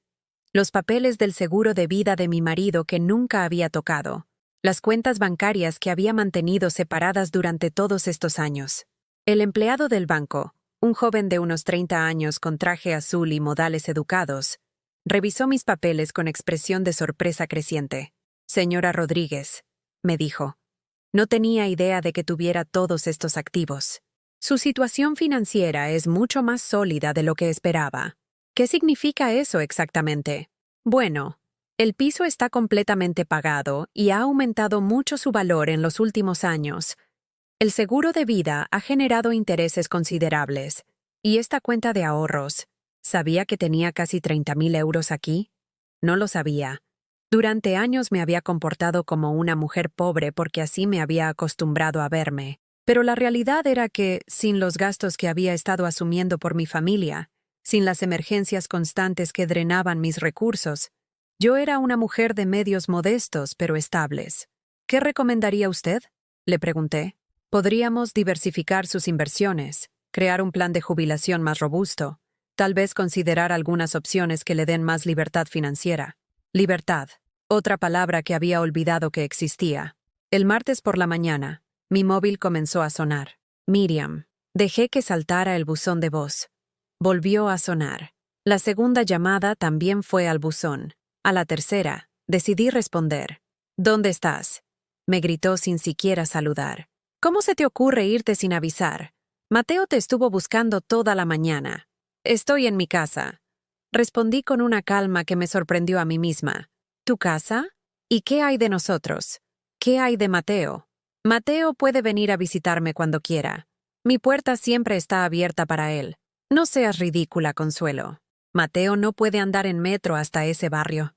los papeles del seguro de vida de mi marido que nunca había tocado, las cuentas bancarias que había mantenido separadas durante todos estos años. El empleado del banco, un joven de unos 30 años con traje azul y modales educados, revisó mis papeles con expresión de sorpresa creciente. «Señora Rodríguez», me dijo, «no tenía idea de que tuviera todos estos activos. Su situación financiera es mucho más sólida de lo que esperaba». «¿Qué significa eso exactamente?». «Bueno, el piso está completamente pagado y ha aumentado mucho su valor en los últimos años. El seguro de vida ha generado intereses considerables. Y esta cuenta de ahorros, ¿sabía que tenía casi 30.000 euros aquí?». «No lo sabía». Durante años me había comportado como una mujer pobre porque así me había acostumbrado a verme. Pero la realidad era que, sin los gastos que había estado asumiendo por mi familia, sin las emergencias constantes que drenaban mis recursos, yo era una mujer de medios modestos pero estables. ¿Qué recomendaría usted?, le pregunté. Podríamos diversificar sus inversiones, crear un plan de jubilación más robusto, tal vez considerar algunas opciones que le den más libertad financiera. Libertad, otra palabra que había olvidado que existía. El martes por la mañana, mi móvil comenzó a sonar. Miriam. Dejé que saltara el buzón de voz. Volvió a sonar. La segunda llamada también fue al buzón. A la tercera, decidí responder. ¿Dónde estás?, me gritó sin siquiera saludar. ¿Cómo se te ocurre irte sin avisar? Mateo te estuvo buscando toda la mañana. Estoy en mi casa. Respondí con una calma que me sorprendió a mí misma. ¿Tu casa? ¿Y qué hay de nosotros? ¿Qué hay de Mateo? Mateo puede venir a visitarme cuando quiera. Mi puerta siempre está abierta para él. No seas ridícula, Consuelo. Mateo no puede andar en metro hasta ese barrio.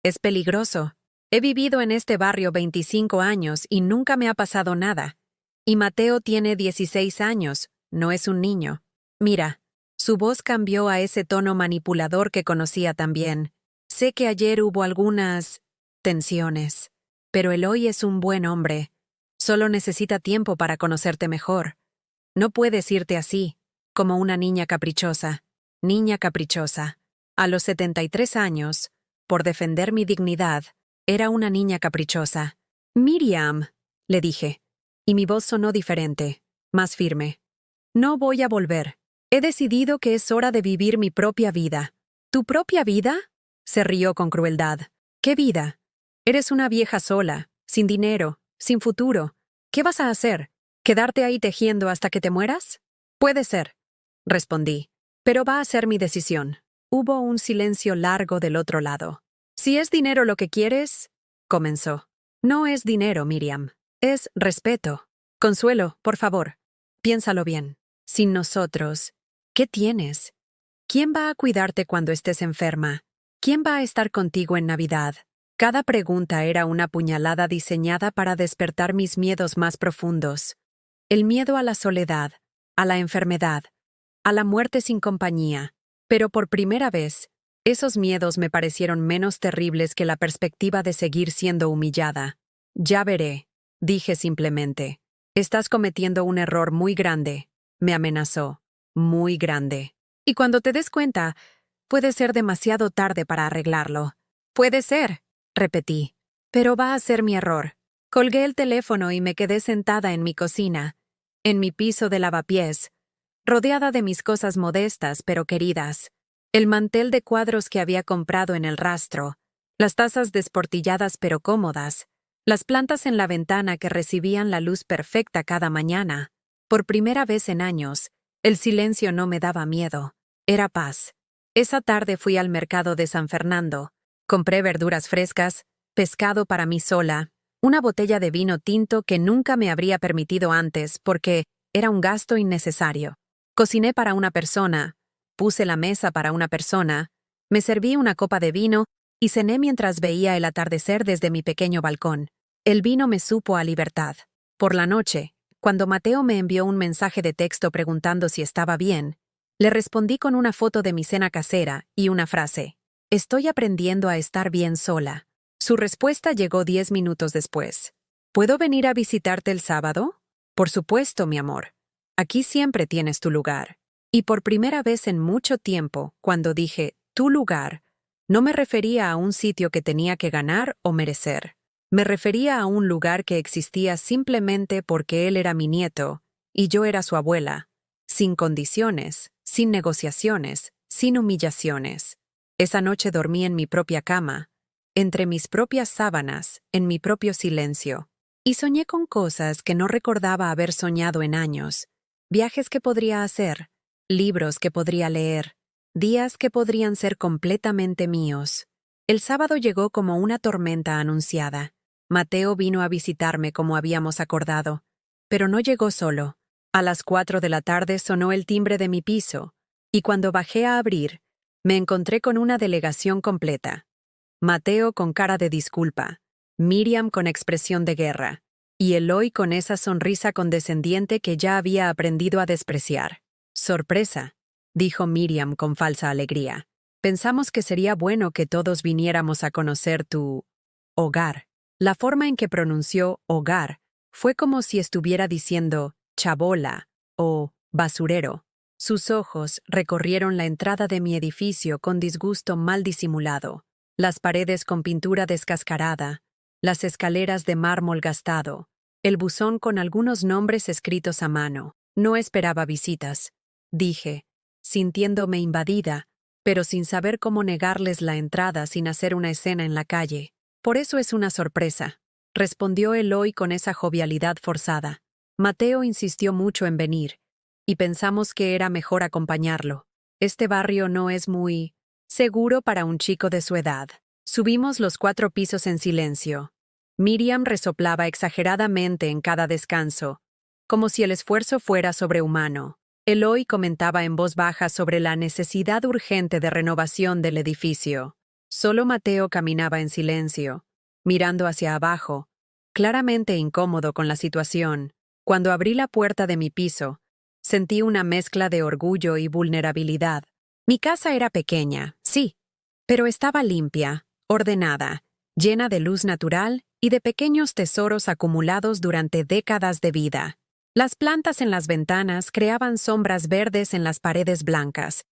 Es peligroso. He vivido en este barrio 25 años y nunca me ha pasado nada. Y Mateo tiene 16 años, no es un niño. Mira, su voz cambió a ese tono manipulador que conocía tan bien. Sé que ayer hubo algunas tensiones, pero Eloy es un buen hombre. Solo necesita tiempo para conocerte mejor. No puedes irte así, como una niña caprichosa. Niña caprichosa. A los 73 años, por defender mi dignidad, era una niña caprichosa. Miriam, le dije, y mi voz sonó diferente, más firme. No voy a volver. He decidido que es hora de vivir mi propia vida. ¿Tu propia vida?, se rió con crueldad. ¿Qué vida? Eres una vieja sola, sin dinero, sin futuro. ¿Qué vas a hacer? ¿Quedarte ahí tejiendo hasta que te mueras? Puede ser, respondí, pero va a ser mi decisión. Hubo un silencio largo del otro lado. Si es dinero lo que quieres, comenzó. No es dinero, Miriam. Es respeto. Consuelo, por favor, piénsalo bien. Sin nosotros, ¿qué tienes? ¿Quién va a cuidarte cuando estés enferma? ¿Quién va a estar contigo en Navidad? Cada pregunta era una puñalada diseñada para despertar mis miedos más profundos. El miedo a la soledad, a la enfermedad, a la muerte sin compañía. Pero por primera vez, esos miedos me parecieron menos terribles que la perspectiva de seguir siendo humillada. Ya veré, dije simplemente. Estás cometiendo un error muy grande, me amenazó. Muy grande. Y cuando te des cuenta, puede ser demasiado tarde para arreglarlo. Puede ser, repetí. Pero va a ser mi error. Colgué el teléfono y me quedé sentada en mi cocina, en mi piso de lavapiés, rodeada de mis cosas modestas pero queridas. El mantel de cuadros que había comprado en el rastro, las tazas desportilladas pero cómodas, las plantas en la ventana que recibían la luz perfecta cada mañana. Por primera vez en años, el silencio no me daba miedo. Era paz. Esa tarde fui al mercado de San Fernando. Compré verduras frescas, pescado para mí sola, una botella de vino tinto que nunca me habría permitido antes porque era un gasto innecesario. Cociné para una persona, puse la mesa para una persona, me serví una copa de vino y cené mientras veía el atardecer desde mi pequeño balcón. El vino me supo a libertad. Por la noche, cuando Mateo me envió un mensaje de texto preguntando si estaba bien, le respondí con una foto de mi cena casera y una frase. Estoy aprendiendo a estar bien sola. Su respuesta llegó 10 minutos después. ¿Puedo venir a visitarte el sábado? Por supuesto, mi amor. Aquí siempre tienes tu lugar. Y por primera vez en mucho tiempo, cuando dije tu lugar, no me refería a un sitio que tenía que ganar o merecer. Me refería a un lugar que existía simplemente porque él era mi nieto y yo era su abuela, sin condiciones, sin negociaciones, sin humillaciones. Esa noche dormí en mi propia cama, entre mis propias sábanas, en mi propio silencio, y soñé con cosas que no recordaba haber soñado en años, viajes que podría hacer, libros que podría leer, días que podrían ser completamente míos. El sábado llegó como una tormenta anunciada. Mateo vino a visitarme como habíamos acordado, pero no llegó solo. A las 4 de la tarde sonó el timbre de mi piso, y cuando bajé a abrir, me encontré con una delegación completa. Mateo con cara de disculpa, Miriam con expresión de guerra, y Eloy con esa sonrisa condescendiente que ya había aprendido a despreciar. «Sorpresa», dijo Miriam con falsa alegría. «Pensamos que sería bueno que todos viniéramos a conocer tu hogar». La forma en que pronunció hogar fue como si estuviera diciendo chabola o basurero. Sus ojos recorrieron la entrada de mi edificio con disgusto mal disimulado, las paredes con pintura descascarada, las escaleras de mármol gastado, el buzón con algunos nombres escritos a mano. No esperaba visitas, dije, sintiéndome invadida, pero sin saber cómo negarles la entrada sin hacer una escena en la calle. Por eso es una sorpresa, respondió Eloy con esa jovialidad forzada. Mateo insistió mucho en venir, y pensamos que era mejor acompañarlo. Este barrio no es muy seguro para un chico de su edad. Subimos los 4 pisos en silencio. Miriam resoplaba exageradamente en cada descanso, como si el esfuerzo fuera sobrehumano. Eloy comentaba en voz baja sobre la necesidad urgente de renovación del edificio. Solo Mateo caminaba en silencio, mirando hacia abajo, claramente incómodo con la situación. Cuando abrí la puerta de mi piso, sentí una mezcla de orgullo y vulnerabilidad. Mi casa era pequeña, sí, pero estaba limpia, ordenada, llena de luz natural y de pequeños tesoros acumulados durante décadas de vida. Las plantas en las ventanas creaban sombras verdes en las paredes blancas.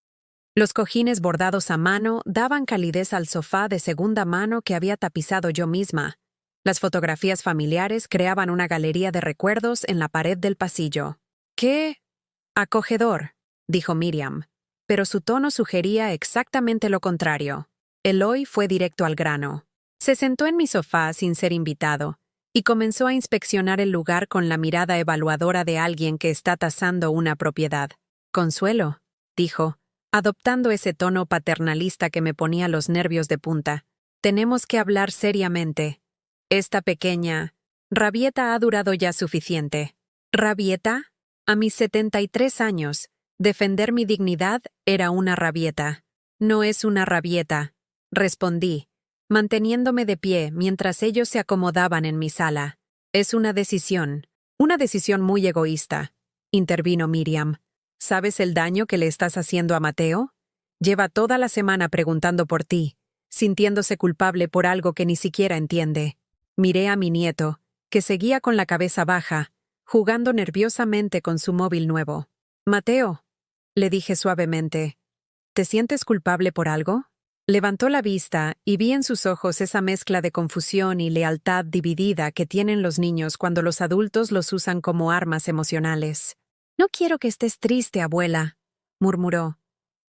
Los cojines bordados a mano daban calidez al sofá de segunda mano que había tapizado yo misma. Las fotografías familiares creaban una galería de recuerdos en la pared del pasillo. «¡Qué acogedor!», dijo Miriam, pero su tono sugería exactamente lo contrario. Eloy fue directo al grano. Se sentó en mi sofá sin ser invitado y comenzó a inspeccionar el lugar con la mirada evaluadora de alguien que está tasando una propiedad. «Consuelo», dijo, adoptando ese tono paternalista que me ponía los nervios de punta. «Tenemos que hablar seriamente. Esta pequeña rabieta ha durado ya suficiente». ¿Rabieta? A mis 73 años, defender mi dignidad era una rabieta. «No es una rabieta», respondí, manteniéndome de pie mientras ellos se acomodaban en mi sala. «Es una decisión muy egoísta», intervino Miriam. «¿Sabes el daño que le estás haciendo a Mateo? Lleva toda la semana preguntando por ti, sintiéndose culpable por algo que ni siquiera entiende». Miré a mi nieto, que seguía con la cabeza baja, jugando nerviosamente con su móvil nuevo. «Mateo», le dije suavemente, «¿te sientes culpable por algo?». Levantó la vista y vi en sus ojos esa mezcla de confusión y lealtad dividida que tienen los niños cuando los adultos los usan como armas emocionales. «No quiero que estés triste, abuela», murmuró.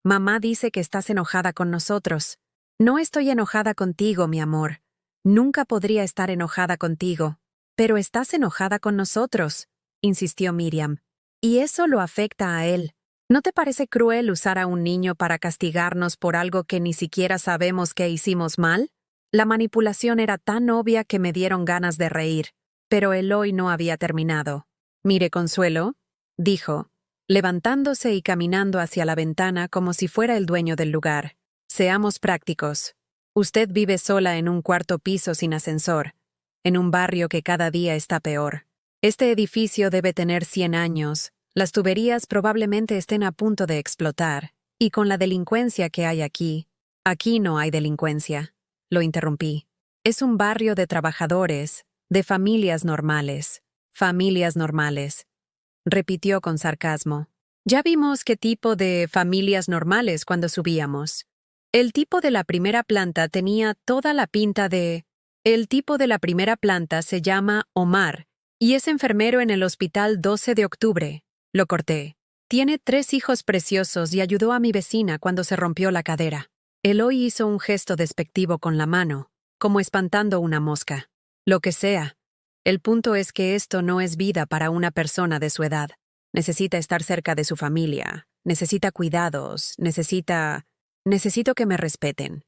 «Mamá dice que estás enojada con nosotros». «No estoy enojada contigo, mi amor. Nunca podría estar enojada contigo». «Pero estás enojada con nosotros», insistió Miriam. «Y eso lo afecta a él. ¿No te parece cruel usar a un niño para castigarnos por algo que ni siquiera sabemos que hicimos mal?» La manipulación era tan obvia que me dieron ganas de reír, pero Eloy no había terminado. «Mire, Consuelo», dijo, levantándose y caminando hacia la ventana como si fuera el dueño del lugar. «Seamos prácticos. Usted vive sola en un 4º piso sin ascensor, en un barrio que cada día está peor. Este edificio debe tener 100 años. Las tuberías probablemente estén a punto de explotar, y con la delincuencia que hay aquí no hay delincuencia», lo interrumpí. «Es un barrio de trabajadores, de familias normales», repitió con sarcasmo. «Ya vimos qué tipo de familias normales cuando subíamos. El tipo de la primera planta tenía toda la pinta de... El tipo de la primera planta se llama Omar, y es enfermero en el Hospital 12 de Octubre. Lo corté. Tiene 3 hijos preciosos y ayudó a mi vecina cuando se rompió la cadera». Eloy hizo un gesto despectivo con la mano, como espantando una mosca. «Lo que sea. El punto es que esto no es vida para una persona de su edad. Necesita estar cerca de su familia, necesita cuidados, necesito que me respeten»,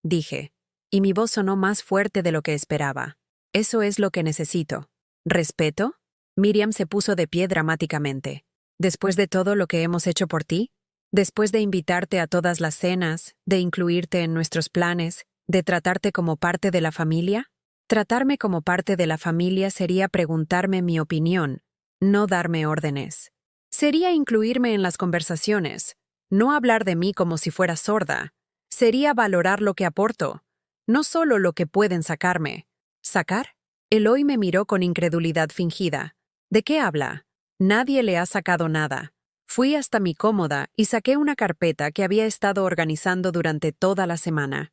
dije, y mi voz sonó más fuerte de lo que esperaba. «Eso es lo que necesito». «¿Respeto?». Miriam se puso de pie dramáticamente. «¿Después de todo lo que hemos hecho por ti? Después de invitarte a todas las cenas, de incluirte en nuestros planes, ¿De tratarte como parte de la familia? Tratarme como parte de la familia sería preguntarme mi opinión, no darme órdenes. Sería incluirme en las conversaciones, no hablar de mí como si fuera sorda. Sería valorar lo que aporto, no solo lo que pueden sacarme. ¿Sacar? Eloy me miró con incredulidad fingida. ¿De qué habla? Nadie le ha sacado nada. Fui hasta mi cómoda y saqué una carpeta que había estado organizando durante toda la semana.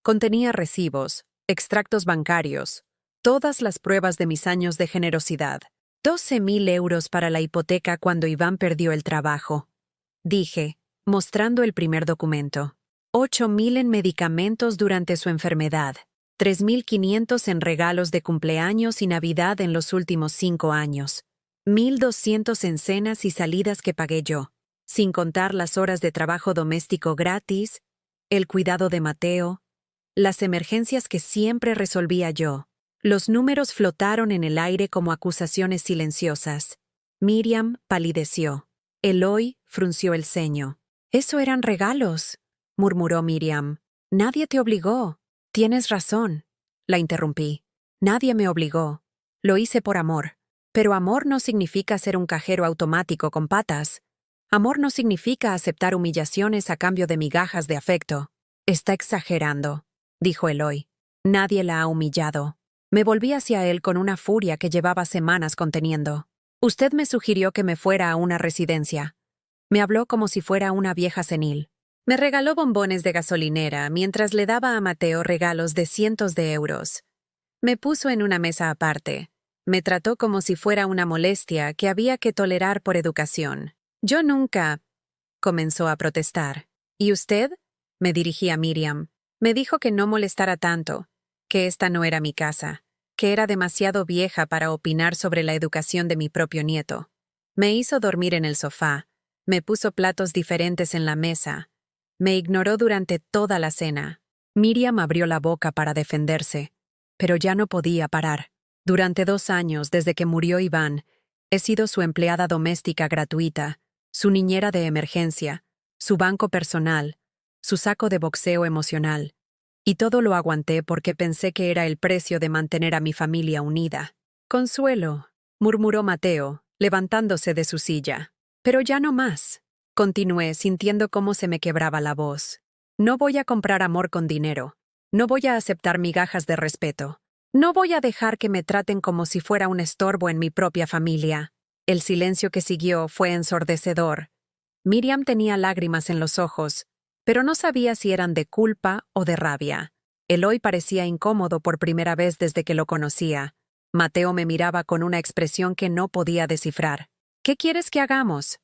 Contenía recibos, extractos bancarios, todas las pruebas de mis años de generosidad. 12.000 euros para la hipoteca cuando Iván perdió el trabajo, dije, mostrando el primer documento. 8.000 en medicamentos durante su enfermedad. 3.500 en regalos de cumpleaños y Navidad en los últimos 5 años. 1.200 en cenas y salidas que pagué yo, sin contar las horas de trabajo doméstico gratis, el cuidado de Mateo, las emergencias que siempre resolvía yo. Los números flotaron en el aire como acusaciones silenciosas. Miriam palideció. Eloy frunció el ceño. «Eso eran regalos», murmuró Miriam. «Nadie te obligó». «Tienes razón», la interrumpí. «Nadie me obligó. Lo hice por amor. Pero amor no significa ser un cajero automático con patas. Amor no significa aceptar humillaciones a cambio de migajas de afecto». «Está exagerando», dijo Eloy. «Nadie la ha humillado». Me volví hacia él con una furia que llevaba semanas conteniendo. «Usted me sugirió que me fuera a una residencia». Me habló como si fuera una vieja senil. Me regaló bombones de gasolinera mientras le daba a Mateo regalos de cientos de euros. Me puso en una mesa aparte. Me trató como si fuera una molestia que había que tolerar por educación. Yo nunca... Comenzó a protestar. ¿Y usted? Me dirigí a Miriam. Me dijo que no molestara tanto, que esta no era mi casa, que era demasiado vieja para opinar sobre la educación de mi propio nieto. Me hizo dormir en el sofá, me puso platos diferentes en la mesa, me ignoró durante toda la cena. Miriam abrió la boca para defenderse, pero ya no podía parar. Durante 2 años, desde que murió Iván, he sido su empleada doméstica gratuita, su niñera de emergencia, su banco personal, su saco de boxeo emocional. Y todo lo aguanté porque pensé que era el precio de mantener a mi familia unida. «Consuelo», murmuró Mateo, levantándose de su silla. «Pero ya no más», continué, sintiendo cómo se me quebraba la voz. «No voy a comprar amor con dinero. No voy a aceptar migajas de respeto. No voy a dejar que me traten como si fuera un estorbo en mi propia familia». El silencio que siguió fue ensordecedor. Miriam tenía lágrimas en los ojos, pero no sabía si eran de culpa o de rabia. Eloy parecía incómodo por primera vez desde que lo conocía. Mateo me miraba con una expresión que no podía descifrar. «¿Qué quieres que hagamos?»,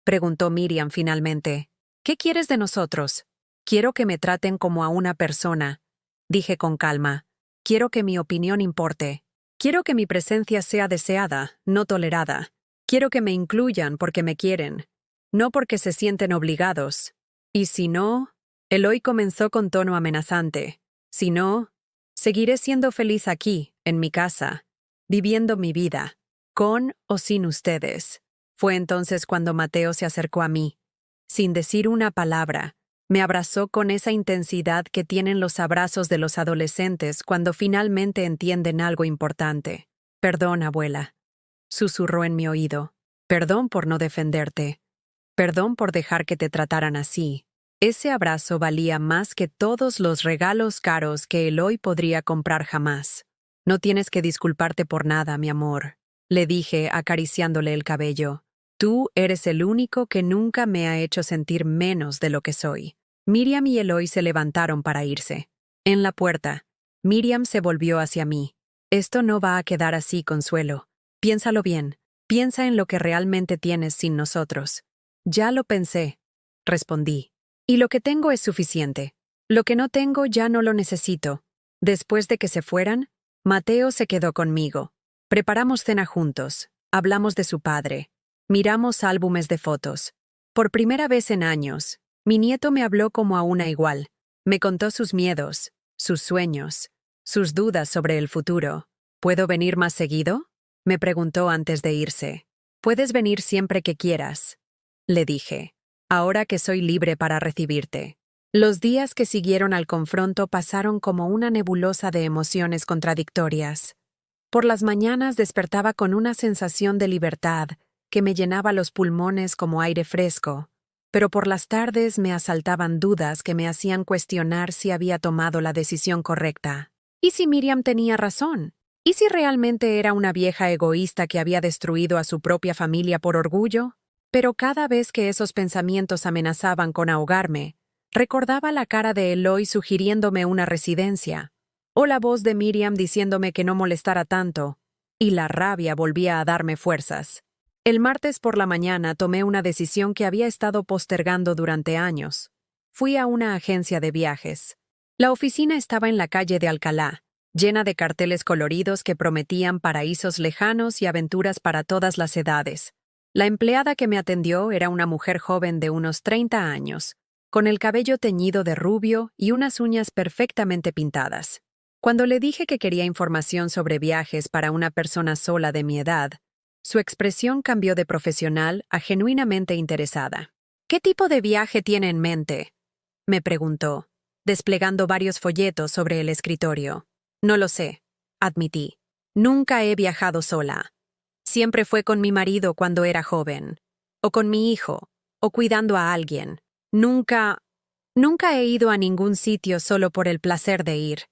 preguntó Miriam finalmente. «¿Qué quieres de nosotros?» «Quiero que me traten como a una persona», dije con calma. «Quiero que mi opinión importe. Quiero que mi presencia sea deseada, no tolerada. Quiero que me incluyan porque me quieren, no porque se sienten obligados. Y si no...» Eloy comenzó con tono amenazante. «Si no, seguiré siendo feliz aquí, en mi casa, viviendo mi vida, con o sin ustedes». Fue entonces cuando Mateo se acercó a mí. Sin decir una palabra, me abrazó con esa intensidad que tienen los abrazos de los adolescentes cuando finalmente entienden algo importante. «Perdón, abuela», susurró en mi oído. «Perdón por no defenderte. Perdón por dejar que te trataran así». Ese abrazo valía más que todos los regalos caros que Eloy podría comprar jamás. «No tienes que disculparte por nada, mi amor», le dije acariciándole el cabello. «Tú eres el único que nunca me ha hecho sentir menos de lo que soy». Miriam y Eloy se levantaron para irse. En la puerta, Miriam se volvió hacia mí. «Esto no va a quedar así, Consuelo. Piénsalo bien. Piensa en lo que realmente tienes sin nosotros». «Ya lo pensé», respondí. «Y lo que tengo es suficiente. Lo que no tengo ya no lo necesito». Después de que se fueran, Mateo se quedó conmigo. Preparamos cena juntos, hablamos de su padre, miramos álbumes de fotos. Por primera vez en años, mi nieto me habló como a una igual. Me contó sus miedos, sus sueños, sus dudas sobre el futuro. «¿Puedo venir más seguido?», me preguntó antes de irse. «Puedes venir siempre que quieras», le dije. «Ahora que soy libre para recibirte». Los días que siguieron al confronto pasaron como una nebulosa de emociones contradictorias. Por las mañanas despertaba con una sensación de libertad que me llenaba los pulmones como aire fresco, pero por las tardes me asaltaban dudas que me hacían cuestionar si había tomado la decisión correcta. ¿Y si Miriam tenía razón? ¿Y si realmente era una vieja egoísta que había destruido a su propia familia por orgullo? Pero cada vez que esos pensamientos amenazaban con ahogarme, recordaba la cara de Eloy sugiriéndome una residencia, o la voz de Miriam diciéndome que no molestara tanto, y la rabia volvía a darme fuerzas. El martes por la mañana tomé una decisión que había estado postergando durante años. Fui a una agencia de viajes. La oficina estaba en la calle de Alcalá, llena de carteles coloridos que prometían paraísos lejanos y aventuras para todas las edades. La empleada que me atendió era una mujer joven de unos 30 años, con el cabello teñido de rubio y unas uñas perfectamente pintadas. Cuando le dije que quería información sobre viajes para una persona sola de mi edad, su expresión cambió de profesional a genuinamente interesada. ¿Qué tipo de viaje tiene en mente?, me preguntó, desplegando varios folletos sobre el escritorio. No lo sé, admití. Nunca he viajado sola. Siempre fue con mi marido cuando era joven, o con mi hijo, o cuidando a alguien. Nunca he ido a ningún sitio solo por el placer de ir.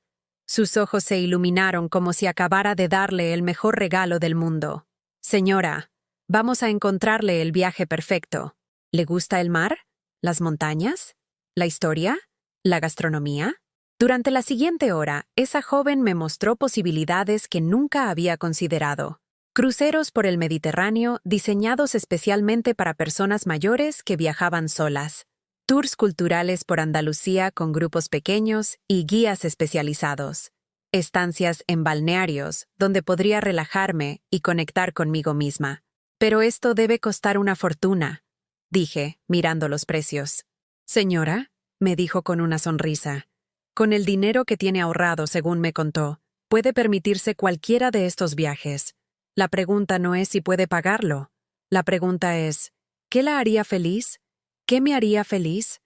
Sus ojos se iluminaron como si acabara de darle el mejor regalo del mundo. Señora, vamos a encontrarle el viaje perfecto. ¿Le gusta el mar? ¿Las montañas? ¿La historia? ¿La gastronomía? Durante la siguiente hora, esa joven me mostró posibilidades que nunca había considerado. Cruceros por el Mediterráneo diseñados especialmente para personas mayores que viajaban solas. Tours culturales por Andalucía con grupos pequeños y guías especializados. Estancias en balnearios donde podría relajarme y conectar conmigo misma. Pero esto debe costar una fortuna, dije, mirando los precios. Señora, me dijo con una sonrisa, con el dinero que tiene ahorrado, según me contó, puede permitirse cualquiera de estos viajes. La pregunta no es si puede pagarlo. La pregunta es, ¿qué la haría feliz? ¿Qué me haría feliz?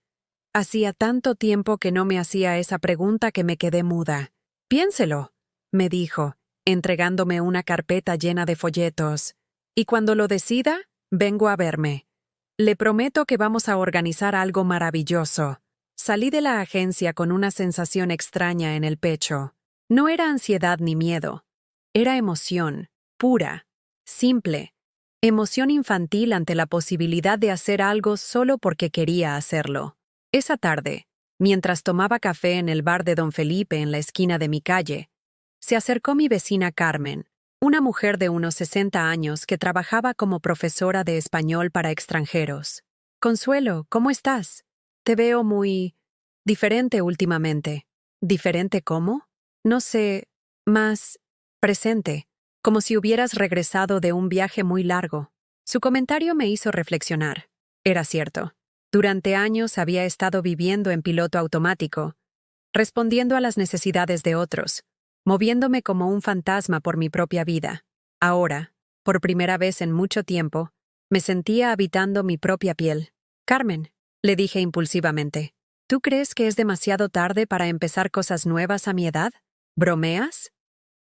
Hacía tanto tiempo que no me hacía esa pregunta que me quedé muda. Piénselo, me dijo, entregándome una carpeta llena de folletos. Y cuando lo decida, vengo a verme. Le prometo que vamos a organizar algo maravilloso. Salí de la agencia con una sensación extraña en el pecho. No era ansiedad ni miedo. Era emoción, pura, simple. Emoción infantil ante la posibilidad de hacer algo solo porque quería hacerlo. Esa tarde, mientras tomaba café en el bar de Don Felipe en la esquina de mi calle, se acercó mi vecina Carmen, una mujer de unos 60 años que trabajaba como profesora de español para extranjeros. Consuelo, ¿cómo estás? Te veo muy diferente últimamente. ¿Diferente cómo? No sé, más presente, como si hubieras regresado de un viaje muy largo. Su comentario me hizo reflexionar. Era cierto. Durante años había estado viviendo en piloto automático, respondiendo a las necesidades de otros, moviéndome como un fantasma por mi propia vida. Ahora, por primera vez en mucho tiempo, me sentía habitando mi propia piel. Carmen, le dije impulsivamente, ¿tú crees que es demasiado tarde para empezar cosas nuevas a mi edad? ¿Bromeas?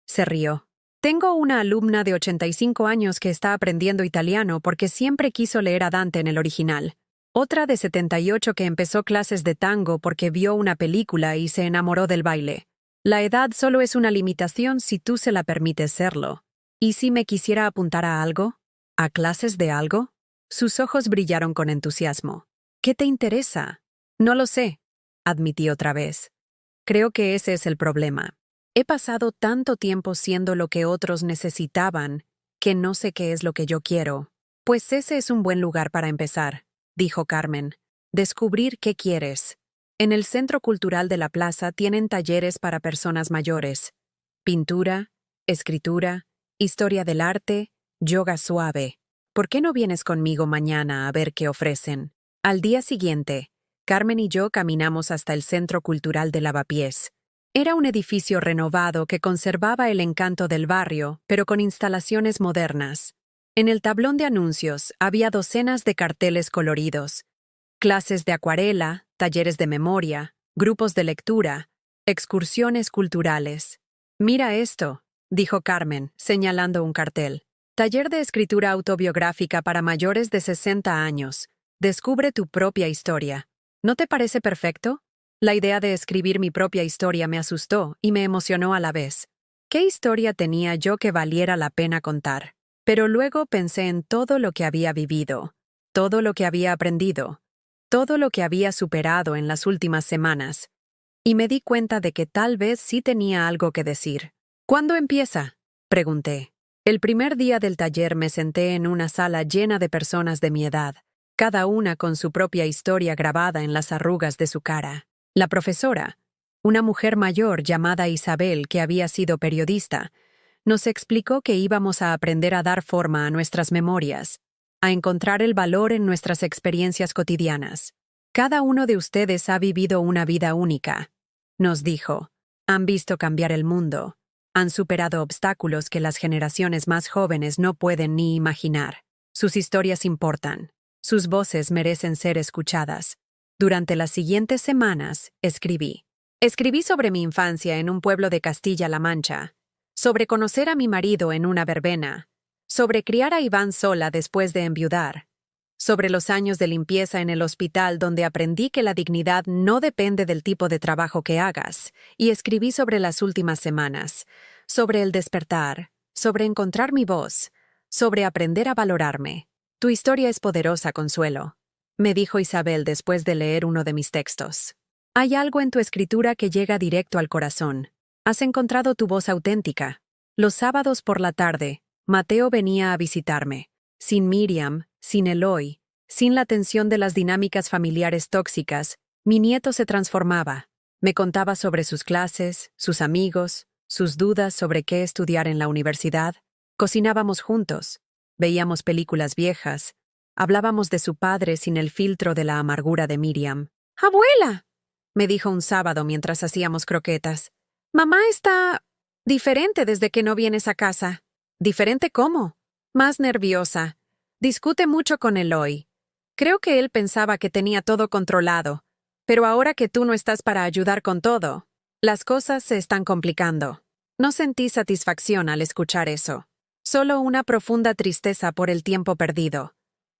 Se rió. Tengo una alumna de 85 años que está aprendiendo italiano porque siempre quiso leer a Dante en el original. Otra de 78 que empezó clases de tango porque vio una película y se enamoró del baile. La edad solo es una limitación si tú se la permites serlo. ¿Y si me quisiera apuntar a algo? ¿A clases de algo? Sus ojos brillaron con entusiasmo. ¿Qué te interesa? No lo sé, admití otra vez. Creo que ese es el problema. He pasado tanto tiempo siendo lo que otros necesitaban que no sé qué es lo que yo quiero. Pues ese es un buen lugar para empezar, dijo Carmen. Descubrir qué quieres. En el Centro Cultural de la Plaza tienen talleres para personas mayores. Pintura, escritura, historia del arte, yoga suave. ¿Por qué no vienes conmigo mañana a ver qué ofrecen? Al día siguiente, Carmen y yo caminamos hasta el Centro Cultural de Lavapiés. Era un edificio renovado que conservaba el encanto del barrio, pero con instalaciones modernas. En el tablón de anuncios había docenas de carteles coloridos. clases de acuarela, talleres de memoria, grupos de lectura, excursiones culturales. Mira esto, dijo Carmen, señalando un cartel. Taller de escritura autobiográfica para mayores de 60 años. Descubre tu propia historia. ¿No te parece perfecto? La idea de escribir mi propia historia me asustó y me emocionó a la vez. ¿Qué historia tenía yo que valiera la pena contar? Pero luego pensé en todo lo que había vivido, todo lo que había aprendido, todo lo que había superado en las últimas semanas, y me di cuenta de que tal vez sí tenía algo que decir. ¿Cuándo empieza?, pregunté. El primer día del taller me senté en una sala llena de personas de mi edad, cada una con su propia historia grabada en las arrugas de su cara. La profesora, una mujer mayor llamada Isabel que había sido periodista, nos explicó que íbamos a aprender a dar forma a nuestras memorias, a encontrar el valor en nuestras experiencias cotidianas. Cada uno de ustedes ha vivido una vida única, nos dijo. Han visto cambiar el mundo. Han superado obstáculos que las generaciones más jóvenes no pueden ni imaginar. Sus historias importan. Sus voces merecen ser escuchadas. Durante las siguientes semanas, escribí. Escribí sobre mi infancia en un pueblo de Castilla-La Mancha, sobre conocer a mi marido en una verbena, sobre criar a Iván sola después de enviudar, sobre los años de limpieza en el hospital donde aprendí que la dignidad no depende del tipo de trabajo que hagas, y escribí sobre las últimas semanas, sobre el despertar, sobre encontrar mi voz, sobre aprender a valorarme. Tu historia es poderosa, Consuelo, me dijo Isabel después de leer uno de mis textos. Hay algo en tu escritura que llega directo al corazón. Has encontrado tu voz auténtica. Los sábados por la tarde, Mateo venía a visitarme. Sin Miriam, sin Eloy, sin la tensión de las dinámicas familiares tóxicas, mi nieto se transformaba. Me contaba sobre sus clases, sus amigos, sus dudas sobre qué estudiar en la universidad. Cocinábamos juntos, veíamos películas viejas, hablábamos de su padre sin el filtro de la amargura de Miriam. ¡Abuela!, me dijo un sábado mientras hacíamos croquetas. Mamá está diferente desde que no vienes a casa. ¿Diferente cómo? Más nerviosa. Discute mucho con Eloy. Creo que él pensaba que tenía todo controlado, pero ahora que tú no estás para ayudar con todo, las cosas se están complicando. No sentí satisfacción al escuchar eso. Solo una profunda tristeza por el tiempo perdido,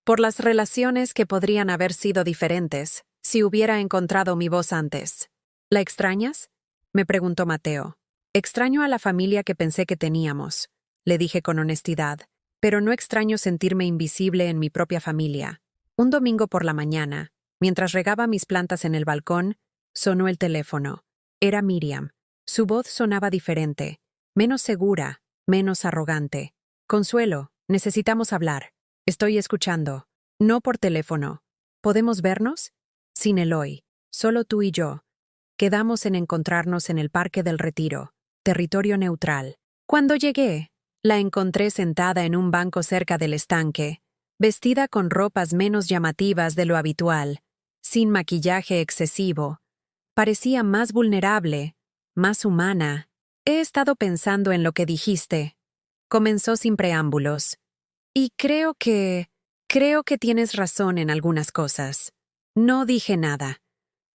por las relaciones que podrían haber sido diferentes si hubiera encontrado mi voz antes. ¿La extrañas?, me preguntó Mateo. Extraño a la familia que pensé que teníamos, le dije con honestidad, pero no extraño sentirme invisible en mi propia familia. Un domingo por la mañana, mientras regaba mis plantas en el balcón, sonó el teléfono. Era Miriam. Su voz sonaba diferente, menos segura, menos arrogante. Consuelo, necesitamos hablar. Estoy escuchando. No por teléfono. ¿Podemos vernos? Sin Eloy. Solo tú y yo. Quedamos en encontrarnos en el Parque del Retiro, territorio neutral. Cuando llegué, la encontré sentada en un banco cerca del estanque, vestida con ropas menos llamativas de lo habitual, sin maquillaje excesivo. Parecía más vulnerable, más humana. He estado pensando en lo que dijiste. Comenzó sin preámbulos. Y creo que tienes razón en algunas cosas. No dije nada.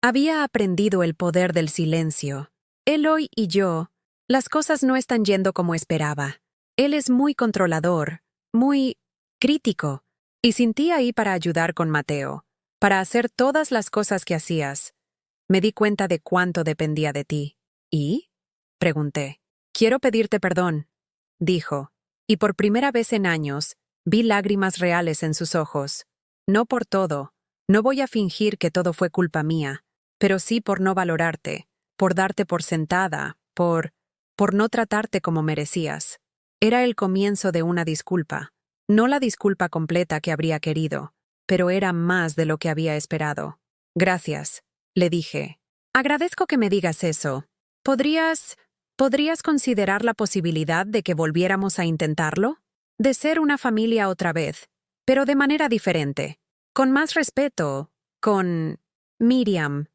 Había aprendido el poder del silencio. Eloy y yo, las cosas no están yendo como esperaba. Él es muy controlador, muy crítico, y sin ti ahí para ayudar con Mateo, para hacer todas las cosas que hacías. Me di cuenta de cuánto dependía de ti. ¿Y?, pregunté. Quiero pedirte perdón, dijo, y por primera vez en años vi lágrimas reales en sus ojos. No por todo, no voy a fingir que todo fue culpa mía, pero sí por no valorarte, por darte por sentada, por no tratarte como merecías. Era el comienzo de una disculpa, no la disculpa completa que habría querido, pero era más de lo que había esperado. Gracias, le dije. Agradezco que me digas eso. ¿Podrías considerar la posibilidad de que volviéramos a intentarlo? De ser una familia otra vez, pero de manera diferente, con más respeto, con Miriam.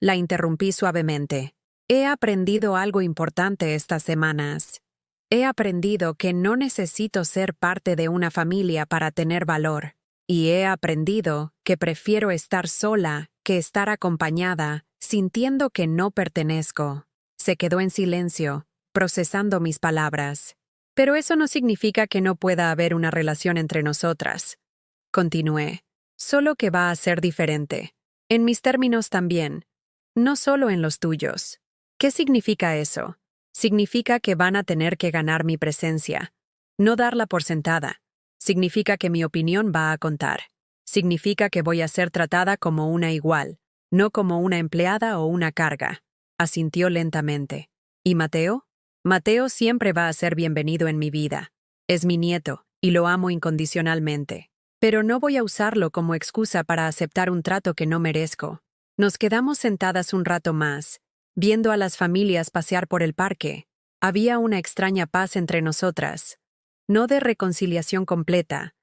La interrumpí suavemente. He aprendido algo importante estas semanas. He aprendido que no necesito ser parte de una familia para tener valor. Y he aprendido que que prefiero estar sola que estar acompañada, sintiendo que no pertenezco. Se quedó en silencio, procesando mis palabras. Pero eso no significa que no pueda haber una relación entre nosotras. Continué. Solo que va a ser diferente. En mis términos también. No solo en los tuyos. ¿Qué significa eso? Significa que van a tener que ganar mi presencia. No darla por sentada. Significa que mi opinión va a contar. Significa que voy a ser tratada como una igual, no como una empleada o una carga. Asintió lentamente. ¿Y Mateo? Mateo siempre va a ser bienvenido en mi vida. Es mi nieto, y lo amo incondicionalmente. Pero no voy a usarlo como excusa para aceptar un trato que no merezco. Nos quedamos sentadas un rato más, viendo a las familias pasear por el parque. Había una extraña paz entre nosotras. No de reconciliación completa,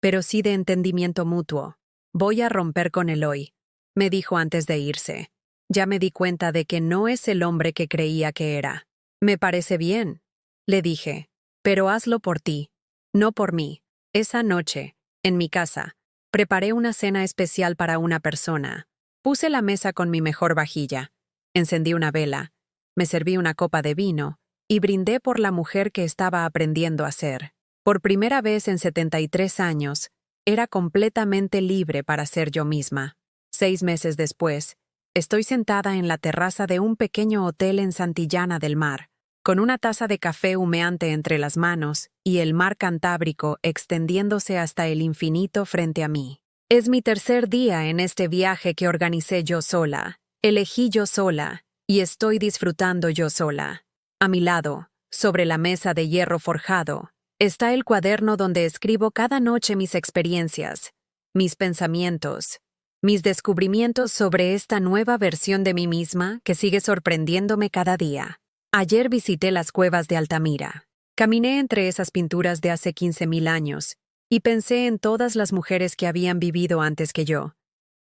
pero sí de entendimiento mutuo. Voy a romper con él hoy, me dijo antes de irse. Ya me di cuenta de que no es el hombre que creía que era. Me parece bien, le dije, pero hazlo por ti, no por mí. Esa noche, en mi casa, preparé una cena especial para una persona. Puse la mesa con mi mejor vajilla, encendí una vela, me serví una copa de vino y brindé por la mujer que estaba aprendiendo a ser. Por primera vez en 73 años, era completamente libre para ser yo misma. 6 meses después, estoy sentada en la terraza de un pequeño hotel en Santillana del Mar, con una taza de café humeante entre las manos y el mar Cantábrico extendiéndose hasta el infinito frente a mí. Es mi tercer día en este viaje que organicé yo sola, elegí yo sola, y estoy disfrutando yo sola. A mi lado, sobre la mesa de hierro forjado, está el cuaderno donde escribo cada noche mis experiencias, mis pensamientos, mis descubrimientos sobre esta nueva versión de mí misma que sigue sorprendiéndome cada día. Ayer visité las cuevas de Altamira. Caminé entre esas pinturas de hace 15.000 años y pensé en todas las mujeres que habían vivido antes que yo,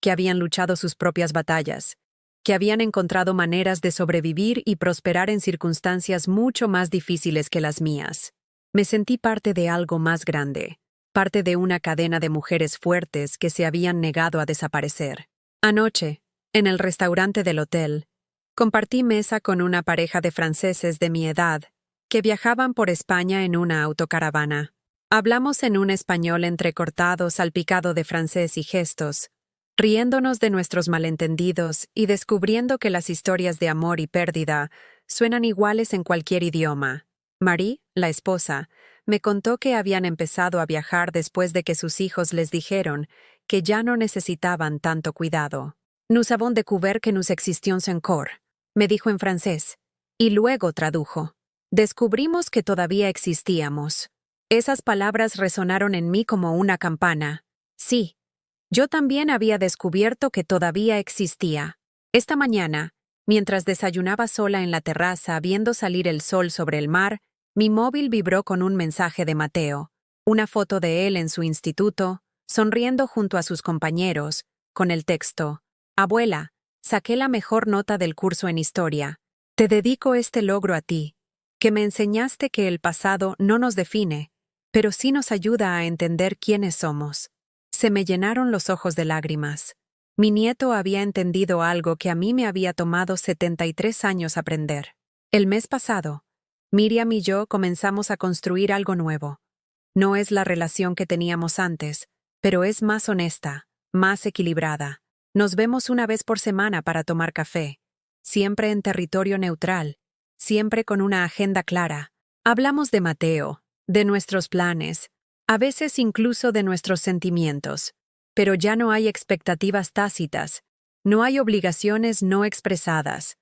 que habían luchado sus propias batallas, que habían encontrado maneras de sobrevivir y prosperar en circunstancias mucho más difíciles que las mías. Me sentí parte de algo más grande, parte de una cadena de mujeres fuertes que se habían negado a desaparecer. Anoche, en el restaurante del hotel, compartí mesa con una pareja de franceses de mi edad que viajaban por España en una autocaravana. Hablamos en un español entrecortado, salpicado de francés y gestos, riéndonos de nuestros malentendidos y descubriendo que las historias de amor y pérdida suenan iguales en cualquier idioma. Marie, la esposa, me contó que habían empezado a viajar después de que sus hijos les dijeron que ya no necesitaban tanto cuidado. Nous avons découvert que nous existions encore, me dijo en francés, y luego tradujo. Descubrimos que todavía existíamos. Esas palabras resonaron en mí como una campana. Sí, yo también había descubierto que todavía existía. Esta mañana, mientras desayunaba sola en la terraza viendo salir el sol sobre el mar, mi móvil vibró con un mensaje de Mateo, una foto de él en su instituto, sonriendo junto a sus compañeros, con el texto: Abuela, saqué la mejor nota del curso en historia. Te dedico este logro a ti, que me enseñaste que el pasado no nos define, pero sí nos ayuda a entender quiénes somos. Se me llenaron los ojos de lágrimas. Mi nieto había entendido algo que a mí me había tomado 73 años aprender. El mes pasado, Miriam y yo comenzamos a construir algo nuevo. No es la relación que teníamos antes, pero es más honesta, más equilibrada. Nos vemos una vez por semana para tomar café, siempre en territorio neutral, siempre con una agenda clara. Hablamos de Mateo, de nuestros planes, a veces incluso de nuestros sentimientos, pero ya no hay expectativas tácitas, no hay obligaciones no expresadas,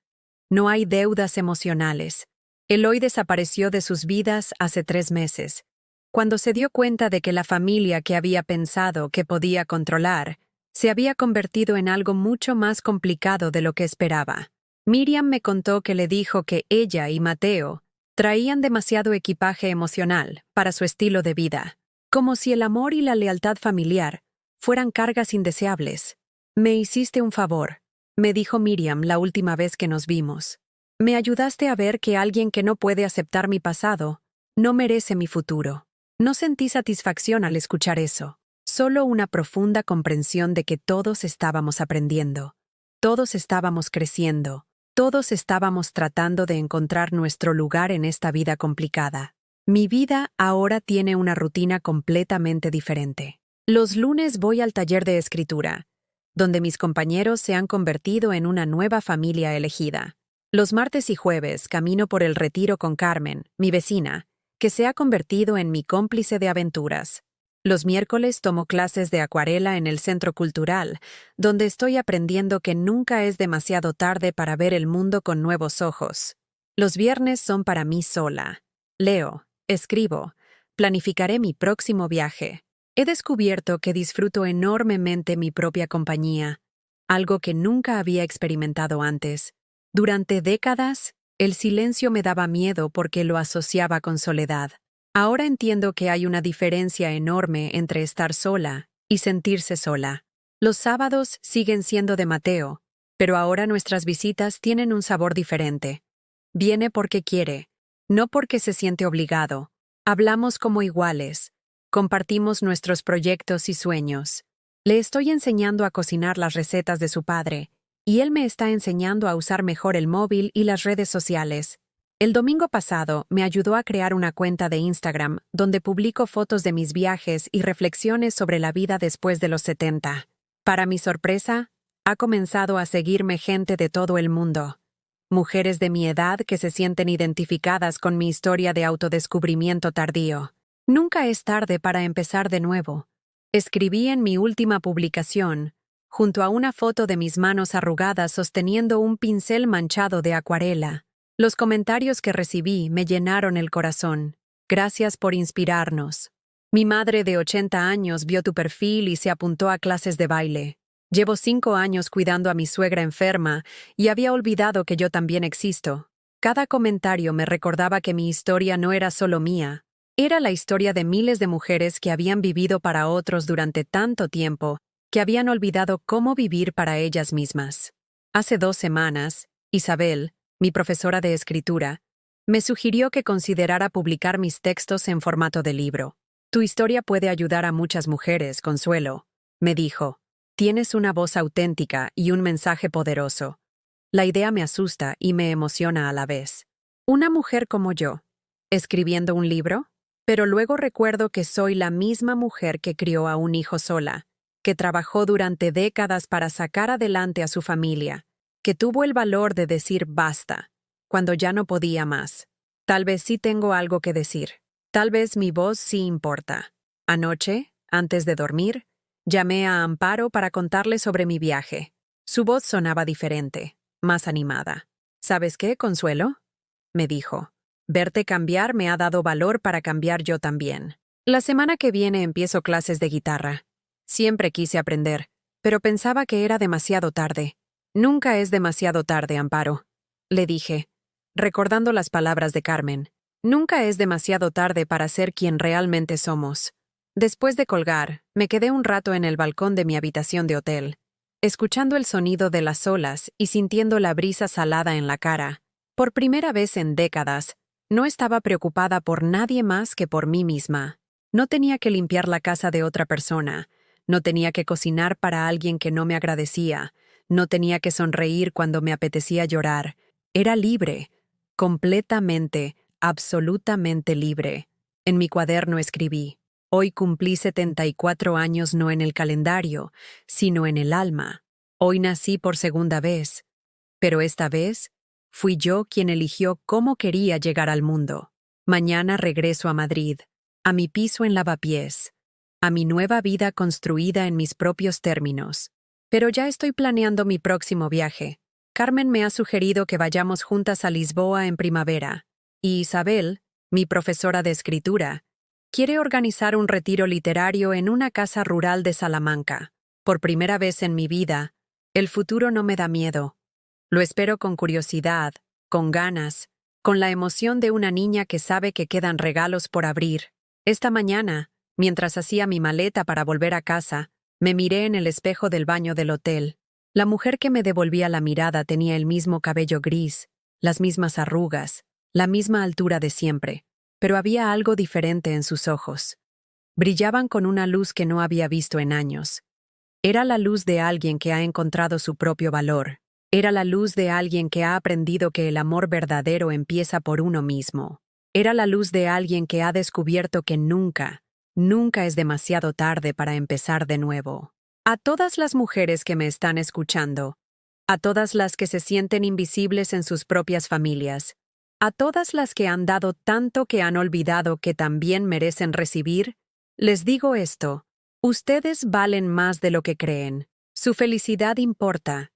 no hay deudas emocionales. Eloy desapareció de sus vidas hace 3 meses, cuando se dio cuenta de que la familia que había pensado que podía controlar se había convertido en algo mucho más complicado de lo que esperaba. Miriam me contó que le dijo que ella y Mateo traían demasiado equipaje emocional para su estilo de vida, como si el amor y la lealtad familiar fueran cargas indeseables. Me hiciste un favor, me dijo Miriam la última vez que nos vimos. Me ayudaste a ver que alguien que no puede aceptar mi pasado no merece mi futuro. No sentí satisfacción al escuchar eso, solo una profunda comprensión de que todos estábamos aprendiendo, todos estábamos creciendo, todos estábamos tratando de encontrar nuestro lugar en esta vida complicada. Mi vida ahora tiene una rutina completamente diferente. Los lunes voy al taller de escritura, donde mis compañeros se han convertido en una nueva familia elegida. Los martes y jueves camino por el retiro con Carmen, mi vecina, que se ha convertido en mi cómplice de aventuras. Los miércoles tomo clases de acuarela en el Centro Cultural, donde estoy aprendiendo que nunca es demasiado tarde para ver el mundo con nuevos ojos. Los viernes son para mí sola. Leo, escribo, planificaré mi próximo viaje. He descubierto que disfruto enormemente mi propia compañía, algo que nunca había experimentado antes. Durante décadas, el silencio me daba miedo porque lo asociaba con soledad. Ahora entiendo que hay una diferencia enorme entre estar sola y sentirse sola. Los sábados siguen siendo de Mateo, pero ahora nuestras visitas tienen un sabor diferente. Viene porque quiere, no porque se siente obligado. Hablamos como iguales. Compartimos nuestros proyectos y sueños. Le estoy enseñando a cocinar las recetas de su padre, y él me está enseñando a usar mejor el móvil y las redes sociales. El domingo pasado me ayudó a crear una cuenta de Instagram donde publico fotos de mis viajes y reflexiones sobre la vida después de los 70. Para mi sorpresa, ha comenzado a seguirme gente de todo el mundo. Mujeres de mi edad que se sienten identificadas con mi historia de autodescubrimiento tardío. Nunca es tarde para empezar de nuevo. Escribí en mi última publicación, junto a una foto de mis manos arrugadas sosteniendo un pincel manchado de acuarela. Los comentarios que recibí me llenaron el corazón. Gracias por inspirarnos. Mi madre de 80 años vio tu perfil y se apuntó a clases de baile. Llevo 5 años cuidando a mi suegra enferma y había olvidado que yo también existo. Cada comentario me recordaba que mi historia no era solo mía. Era la historia de miles de mujeres que habían vivido para otros durante tanto tiempo que habían olvidado cómo vivir para ellas mismas. Hace 2 semanas, Isabel, mi profesora de escritura, me sugirió que considerara publicar mis textos en formato de libro. Tu historia puede ayudar a muchas mujeres, Consuelo, me dijo. Tienes una voz auténtica y un mensaje poderoso. La idea me asusta y me emociona a la vez. ¿Una mujer como yo, escribiendo un libro? Pero luego recuerdo que soy la misma mujer que crió a un hijo sola, que trabajó durante décadas para sacar adelante a su familia, que tuvo el valor de decir basta, cuando ya no podía más. Tal vez sí tengo algo que decir. Tal vez mi voz sí importa. Anoche, antes de dormir, llamé a Amparo para contarle sobre mi viaje. Su voz sonaba diferente, más animada. ¿Sabes qué, Consuelo?, me dijo. Verte cambiar me ha dado valor para cambiar yo también. La semana que viene empiezo clases de guitarra. Siempre quise aprender, pero pensaba que era demasiado tarde. Nunca es demasiado tarde, Amparo, le dije, recordando las palabras de Carmen. Nunca es demasiado tarde para ser quien realmente somos. Después de colgar, me quedé un rato en el balcón de mi habitación de hotel, escuchando el sonido de las olas y sintiendo la brisa salada en la cara. Por primera vez en décadas, no estaba preocupada por nadie más que por mí misma. No tenía que limpiar la casa de otra persona, no tenía que cocinar para alguien que no me agradecía, no tenía que sonreír cuando me apetecía llorar. Era libre, completamente, absolutamente libre. En mi cuaderno escribí: hoy cumplí 74 años no en el calendario, sino en el alma. Hoy nací por segunda vez, pero esta vez fui yo quien eligió cómo quería llegar al mundo. Mañana regreso a Madrid, a mi piso en Lavapiés, a mi nueva vida construida en mis propios términos. Pero ya estoy planeando mi próximo viaje. Carmen me ha sugerido que vayamos juntas a Lisboa en primavera, y Isabel, mi profesora de escritura, quiere organizar un retiro literario en una casa rural de Salamanca. Por primera vez en mi vida, el futuro no me da miedo. Lo espero con curiosidad, con ganas, con la emoción de una niña que sabe que quedan regalos por abrir. Esta mañana, mientras hacía mi maleta para volver a casa, me miré en el espejo del baño del hotel. La mujer que me devolvía la mirada tenía el mismo cabello gris, las mismas arrugas, la misma altura de siempre, pero había algo diferente en sus ojos. Brillaban con una luz que no había visto en años. Era la luz de alguien que ha encontrado su propio valor. Era la luz de alguien que ha aprendido que el amor verdadero empieza por uno mismo. Era la luz de alguien que ha descubierto que nunca, nunca es demasiado tarde para empezar de nuevo. A todas las mujeres que me están escuchando, a todas las que se sienten invisibles en sus propias familias, a todas las que han dado tanto que han olvidado que también merecen recibir, les digo esto: ustedes valen más de lo que creen. Su felicidad importa.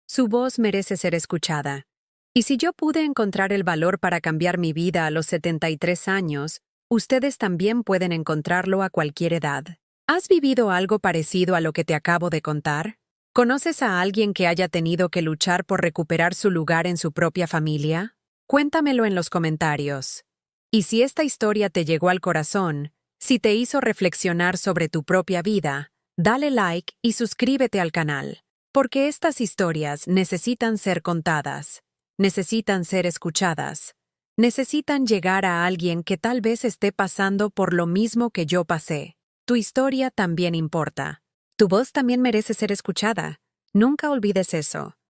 Su voz merece ser escuchada. Y si yo pude encontrar el valor para cambiar mi vida a los 73 años, ustedes también pueden encontrarlo a cualquier edad. ¿Has vivido algo parecido a lo que te acabo de contar? ¿Conoces a alguien que haya tenido que luchar por recuperar su lugar en su propia familia? Cuéntamelo en los comentarios. Y si esta historia te llegó al corazón, si te hizo reflexionar sobre tu propia vida, dale like y suscríbete al canal, porque estas historias necesitan ser contadas, necesitan ser escuchadas, necesitan llegar a alguien que tal vez esté pasando por lo mismo que yo pasé. Tu historia también importa. Tu voz también merece ser escuchada. Nunca olvides eso.